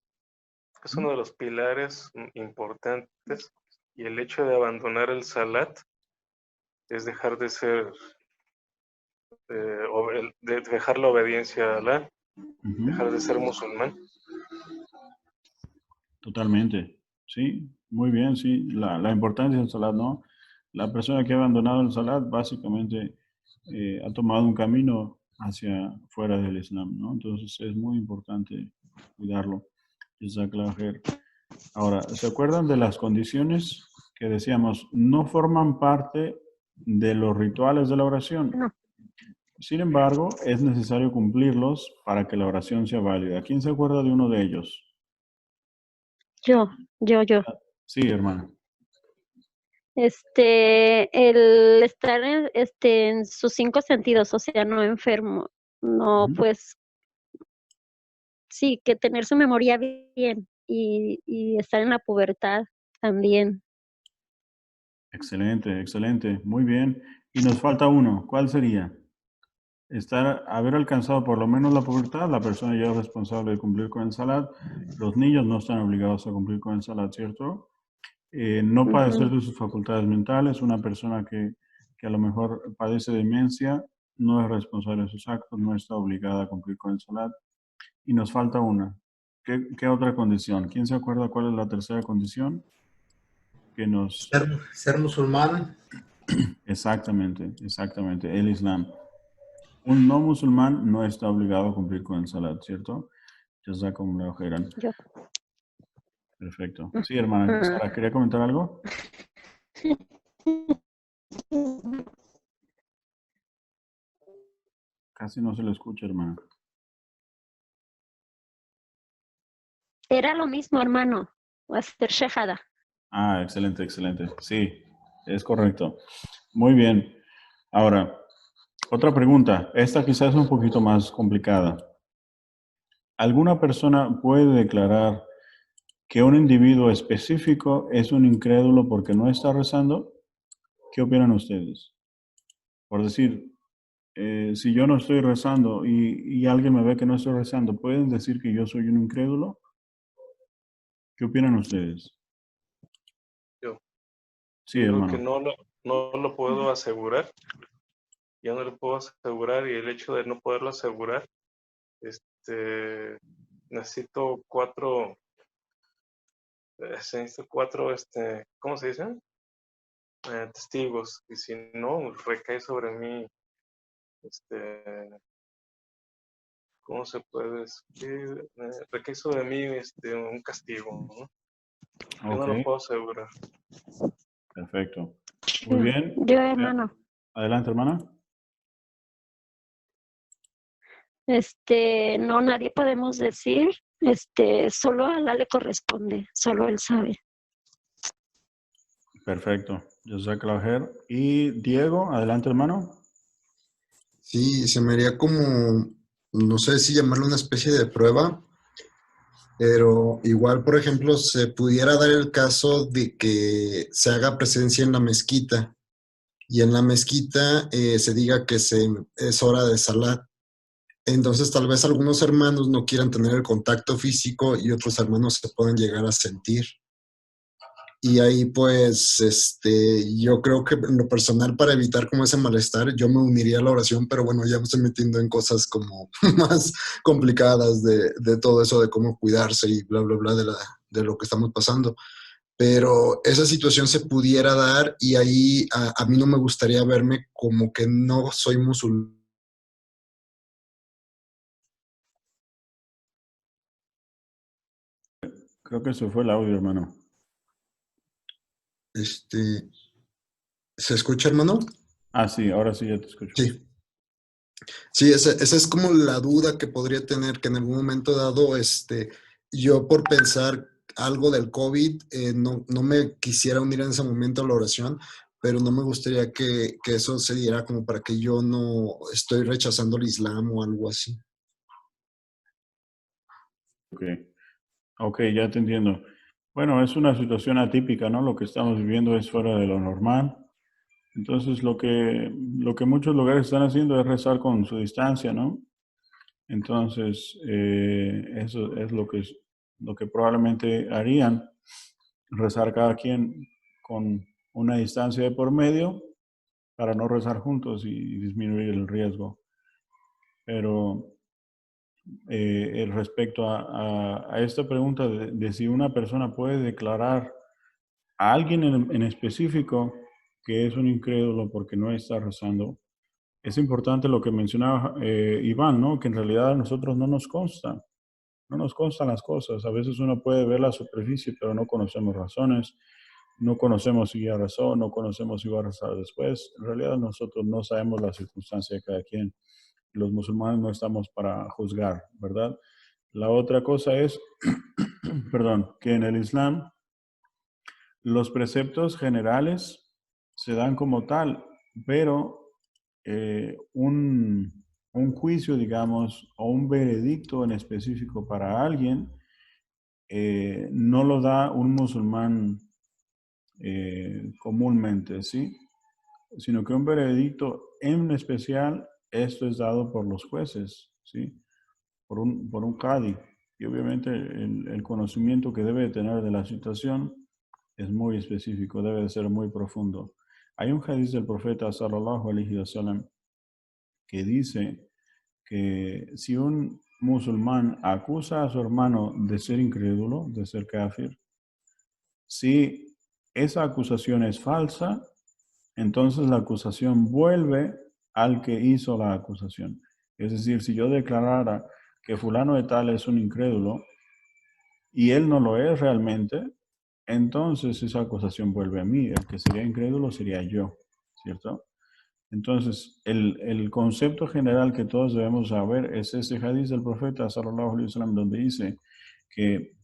Es uno de los pilares importantes, y el hecho de abandonar el salat es dejar de ser, de dejar la obediencia a Alá, dejar de ser musulmán. Totalmente, sí, muy bien, sí, la importancia del salat, ¿no? La persona que ha abandonado el salat básicamente ha tomado un camino hacia fuera del Islam, ¿no? Entonces es muy importante cuidarlo. Jazakallah khair. Ahora, ¿se acuerdan de las condiciones que decíamos no forman parte de los rituales de la oración? No. Sin embargo, es necesario cumplirlos para que la oración sea válida. ¿Quién se acuerda de uno de ellos? Yo. Sí, hermano. El estar en sus 5 sentidos, o sea, no enfermo, no, pues, sí, que tener su memoria bien y estar en la pubertad también. Excelente, excelente. Muy bien. Y nos falta uno. ¿Cuál sería? Haber alcanzado por lo menos la pubertad, la persona ya es responsable de cumplir con el salat. Los niños no están obligados a cumplir con el salat, ¿cierto? No padecer de sus facultades mentales. Una persona que a lo mejor padece demencia no es responsable de sus actos, no está obligada a cumplir con el salat. Y nos falta una. ¿Qué otra condición? ¿Quién se acuerda cuál es la tercera condición? Que nos... Ser musulmán. Exactamente, el Islam. Un no musulmán no está obligado a cumplir con el salat, ¿cierto? Jazakumullahu khairan. Yo. Perfecto. Sí, hermana. Sara, ¿quería comentar algo? Casi no se le escucha, hermana. Era lo mismo, hermano, hacer shahada. Ah, excelente, excelente. Sí, es correcto. Muy bien. Ahora, otra pregunta. Esta quizás es un poquito más complicada. ¿Alguna persona puede declarar que un individuo específico es un incrédulo porque no está rezando? ¿Qué opinan ustedes? por decir, si yo no estoy rezando y alguien me ve que no estoy rezando, ¿pueden decir que yo soy un incrédulo? ¿Qué opinan ustedes? Yo Sí, digo que hermano. no lo puedo asegurar. Yo no lo puedo asegurar y el hecho de no poderlo asegurar, necesito cuatro, ¿cómo se dice? Testigos. Y si no, recae sobre mí, ¿cómo se puede decir? Recae sobre mí, un castigo, ¿no? Yo no Ok, lo puedo asegurar. perfecto. Muy bien. Yo, hermano, Adelante, hermana. no, nadie podemos decir, solo a Alá le corresponde, solo él sabe. Perfecto. José Clauger. Y Diego, adelante, hermano. Sí, se me haría como, no sé si llamarlo una especie de prueba, pero igual, por ejemplo, se pudiera dar el caso de que se haga presencia en la mezquita y en la mezquita se diga que es hora de salat. Entonces, tal vez algunos hermanos no quieran tener el contacto físico y otros hermanos se pueden llegar a sentir. Y ahí, pues, yo creo que en lo personal, para evitar como ese malestar, yo me uniría a la oración, pero bueno, ya me estoy metiendo en cosas como más complicadas de todo eso, de cómo cuidarse y bla, bla, bla, de lo que estamos pasando. Pero esa situación se pudiera dar y ahí a mí no me gustaría verme como que no soy musulmán. Creo que se fue el audio, hermano. ¿Se escucha, hermano? Ah, sí, ahora sí ya te escucho. Sí. Sí, esa es como la duda que podría tener, que en algún momento dado, yo por pensar algo del COVID, no me quisiera unir en ese momento a la oración, pero no me gustaría que eso se diera como para que yo no estoy rechazando el Islam o algo así. Ok. Ok, ya te entiendo. Bueno, es una situación atípica, ¿no? Lo que estamos viviendo es fuera de lo normal. Entonces, lo que muchos lugares están haciendo es rezar con su distancia, ¿no? Entonces, eso es lo que probablemente harían, rezar cada quien con una distancia de por medio para no rezar juntos y disminuir el riesgo. Pero respecto a esta pregunta de si una persona puede declarar a alguien en específico que es un incrédulo porque no está rezando, es importante lo que mencionaba Iván, ¿no? Que en realidad a nosotros no nos constan las cosas. A veces uno puede ver la superficie, pero no conocemos razones, no conocemos si ya rezó, no conocemos si va a rezar después. En realidad nosotros no sabemos la circunstancia de cada quien. Los musulmanes no estamos para juzgar, ¿verdad? La otra cosa es, perdón, que en el Islam los preceptos generales se dan como tal, pero un juicio, digamos, o un veredicto en específico para alguien no lo da un musulmán comúnmente, ¿sí? Sino que un veredicto en especial, esto es dado por los jueces, ¿sí? Por un qadi. Y obviamente el conocimiento que debe tener de la situación es muy específico, debe de ser muy profundo. Hay un hadith del profeta sallallahu alaihi wasallam que dice que si un musulmán acusa a su hermano de ser incrédulo, de ser kafir, si esa acusación es falsa, entonces la acusación vuelve al que hizo la acusación. Es decir, si yo declarara que fulano de tal es un incrédulo y él no lo es realmente, entonces esa acusación vuelve a mí. El que sería incrédulo sería yo, ¿cierto? Entonces, el concepto general que todos debemos saber es ese hadith del profeta, sallallahu alaihi wasallam, donde dice que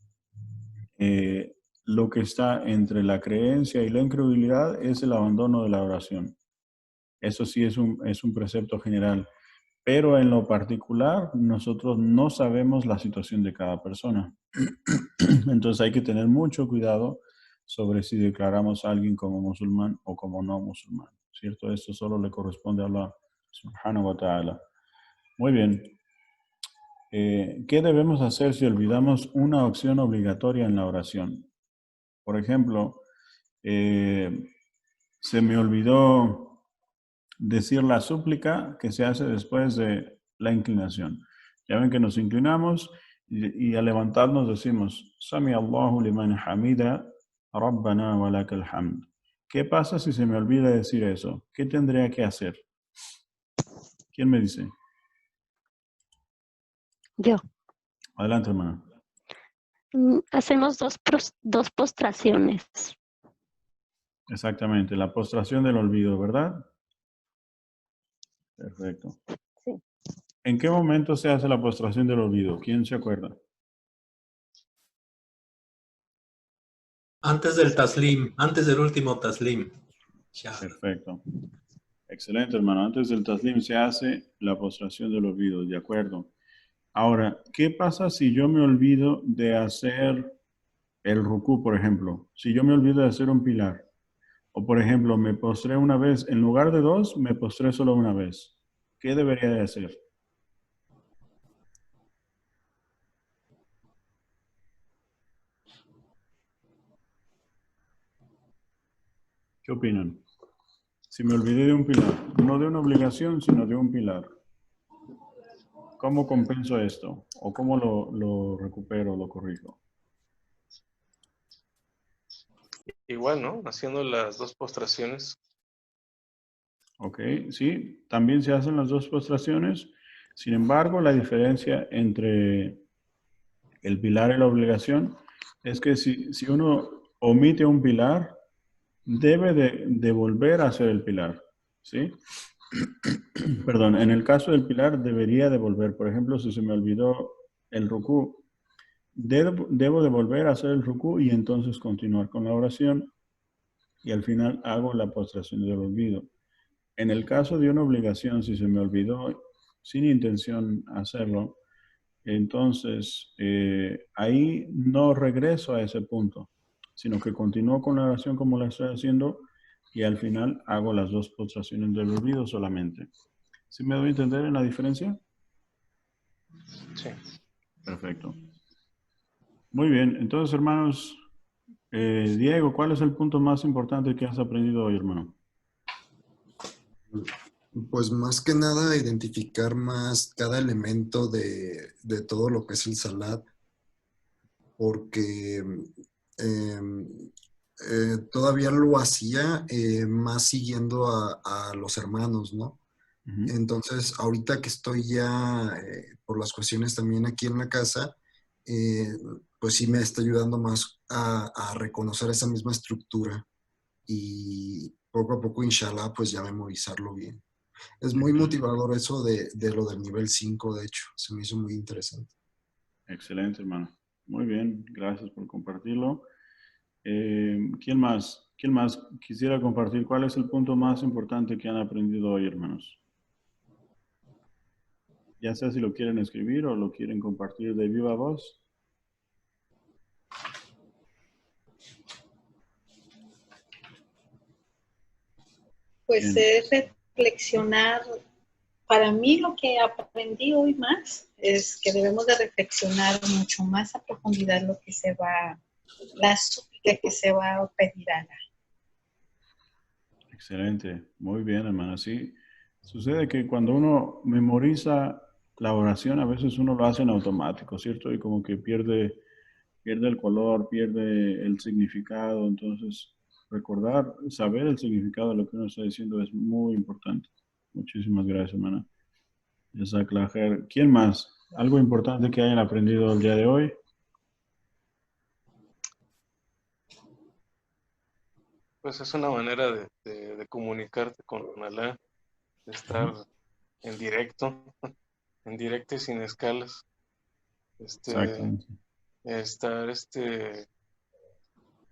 lo que está entre la creencia y la incredulidad es el abandono de la oración. Eso sí es un precepto general. Pero en lo particular, nosotros no sabemos la situación de cada persona. Entonces hay que tener mucho cuidado sobre si declaramos a alguien como musulmán o como no musulmán. ¿cierto? Esto solo le corresponde a Allah subhanahu wa ta'ala. Muy bien. ¿Qué debemos hacer si olvidamos una opción obligatoria en la oración? Por ejemplo, se me olvidó decir la súplica que se hace después de la inclinación. Ya ven que nos inclinamos y al levantarnos decimos, Sami Allahu liman hamida, Rabbana wa lakal hamd. ¿Qué pasa si se me olvida decir eso? ¿Qué tendría que hacer? ¿Quién me dice? Yo. Adelante, hermana. Hacemos dos postraciones. Exactamente, la postración del olvido, ¿verdad? Perfecto. Sí. ¿En qué momento se hace la postración del olvido? ¿Quién se acuerda? Antes del taslim, antes del último taslim. Ya. Perfecto. Excelente, hermano. Antes del taslim se hace la postración del olvido, de acuerdo. Ahora, ¿qué pasa si yo me olvido de hacer el rukú, por ejemplo? Si yo me olvido de hacer un pilar. O, por ejemplo, me postré una vez, en lugar de dos, me postré solo una vez. ¿Qué debería de hacer? ¿Qué opinan? Si me olvidé de un pilar, no de una obligación, sino de un pilar. ¿Cómo compenso esto? ¿O cómo lo recupero, lo corrijo? Igual, ¿no? Haciendo las dos postraciones. Ok, sí, también se hacen las dos postraciones. Sin embargo, la diferencia entre el pilar y la obligación es que si uno omite un pilar, debe de volver a hacer el pilar, ¿sí? Perdón, en el caso del pilar debería de volver. Por ejemplo, si se me olvidó el rukú, debo de volver a hacer el rukú y entonces continuar con la oración y al final hago la postración del olvido. En el caso de una obligación, si se me olvidó sin intención hacerlo, entonces ahí no regreso a ese punto, sino que continúo con la oración como la estoy haciendo y al final hago las dos postraciones del olvido solamente. ¿Sí me doy a entender en la diferencia? Sí. Perfecto. Muy bien, entonces hermanos, Diego, ¿cuál es el punto más importante que has aprendido hoy, hermano? Pues más que nada identificar más cada elemento de todo lo que es el salat, porque todavía lo hacía más siguiendo a los hermanos, ¿no? Ujú. Entonces, ahorita que estoy ya por las cuestiones también aquí en la casa, pues sí me está ayudando más a reconocer esa misma estructura y poco a poco, inshallah, pues ya memorizarlo bien. Es muy motivador eso de lo del nivel 5, de hecho, se me hizo muy interesante. Excelente, hermano. Muy bien, gracias por compartirlo. ¿Quién más? ¿Quién más quisiera compartir? ¿Cuál es el punto más importante que han aprendido hoy, hermanos? Ya sea si lo quieren escribir o lo quieren compartir de viva voz. Pues Bien. es reflexionar. Para mí lo que aprendí hoy más es que debemos de reflexionar mucho más a profundidad lo que se va, la súplica que se va a pedir a Allah. Excelente. Muy bien, hermano. Sí, sucede que cuando uno memoriza la oración, a veces uno lo hace en automático, ¿cierto? Y como que pierde el color, pierde el significado. Entonces, recordar, saber el significado de lo que uno está diciendo es muy importante. Muchísimas gracias, hermana. Jazakallah khair. ¿Quién más? ¿Algo importante que hayan aprendido el día de hoy? Pues es una manera de comunicarte con Allah, de estar en directo y sin escalas. Exactamente. Estar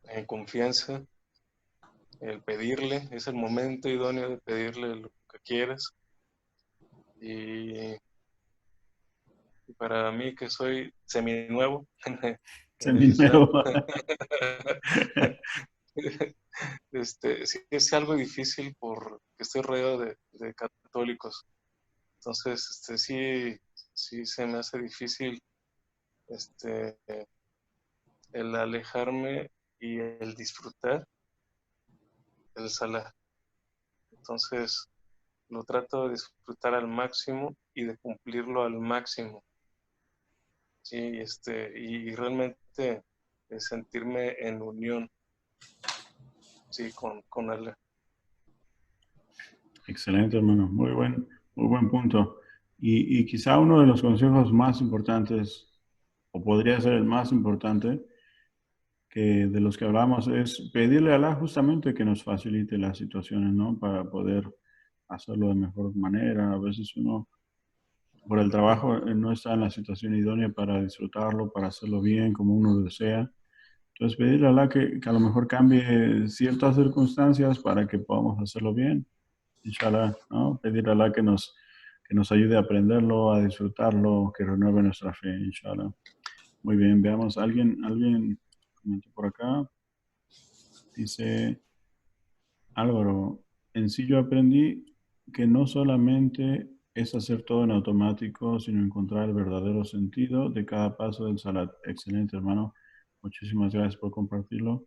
en confianza, el pedirle, es el momento idóneo de pedirle lo que quieras. Y para mí, que soy seminuevo, en el Islam, Seminuevo. sí es algo difícil porque porque estoy rodeado de católicos. Entonces, sí se me hace difícil el alejarme y el disfrutar el Salah. Entonces, lo trato de disfrutar al máximo y de cumplirlo al máximo. Sí, y realmente sentirme en unión, sí, con Allah. Excelente, hermano. Muy buen punto. Y quizá uno de los consejos más importantes, o podría ser el más importante, que de los que hablamos, es pedirle a Allah justamente que nos facilite las situaciones, ¿no? Para poder hacerlo de mejor manera. A veces uno, por el trabajo, no está en la situación idónea para disfrutarlo, para hacerlo bien, como uno desea. Entonces, pedirle a Allah que a lo mejor cambie ciertas circunstancias para que podamos hacerlo bien. Inshallah, ¿no? Pedir a Allah que nos ayude a aprenderlo, a disfrutarlo, que renueve nuestra fe, inshallah. Muy bien, veamos, alguien comentó por acá. Dice, Álvaro, en sí yo aprendí que no solamente es hacer todo en automático, sino encontrar el verdadero sentido de cada paso del salat. Excelente, hermano. Muchísimas gracias por compartirlo.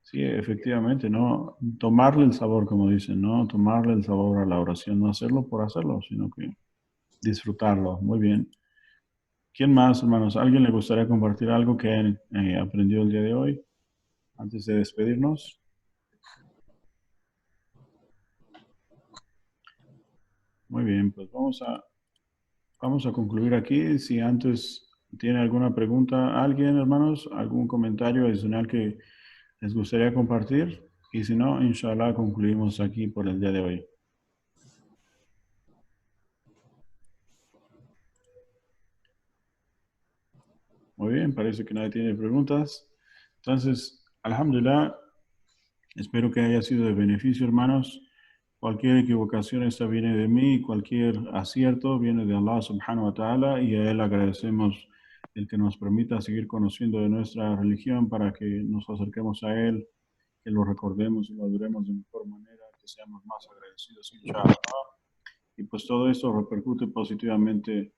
Sí, efectivamente, ¿no? Tomarle el sabor, como dicen, ¿no? Tomarle el sabor a la oración, no hacerlo por hacerlo, sino que disfrutarlo. Muy bien. ¿Quién más, hermanos? ¿Alguien le gustaría compartir algo que hayan aprendido el día de hoy antes de despedirnos? Muy bien, pues vamos a concluir aquí. Si antes tiene alguna pregunta alguien, hermanos, algún comentario adicional que les gustaría compartir. Y si no, inshallah, concluimos aquí por el día de hoy. Muy bien, parece que nadie tiene preguntas. Entonces, alhamdulillah, espero que haya sido de beneficio, hermanos. Cualquier equivocación esta viene de mí, cualquier acierto viene de Allah subhanahu wa ta'ala, y a Él agradecemos el que nos permita seguir conociendo de nuestra religión para que nos acerquemos a Él, que lo recordemos y lo adoremos de mejor manera, que seamos más agradecidos, inshallah. Y pues todo esto repercute positivamente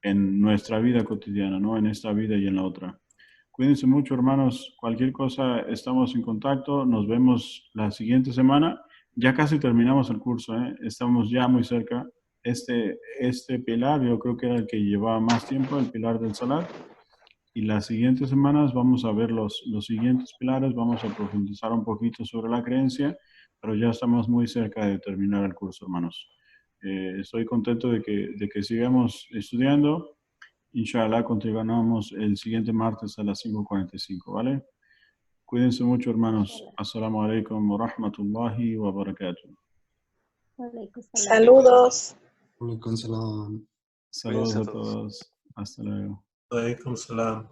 en nuestra vida cotidiana, ¿no? En esta vida y en la otra. Cuídense mucho, hermanos. Cualquier cosa, estamos en contacto. Nos vemos la siguiente semana. Ya casi terminamos el curso, ¿eh? Estamos ya muy cerca. Este pilar, yo creo que era el que llevaba más tiempo, el pilar del Salat. Y las siguientes semanas vamos a ver los siguientes pilares. Vamos a profundizar un poquito sobre la creencia, pero ya estamos muy cerca de terminar el curso, hermanos. Estoy contento de que sigamos estudiando. Inshallah, continuamos el siguiente martes a las 5:45, ¿vale? Cuídense mucho, hermanos. Assalamu alaikum wa rahmatullahi wa barakatuh. Saludos. Alaikum salam. Saludos a todos. Hasta luego. Alaikum salam.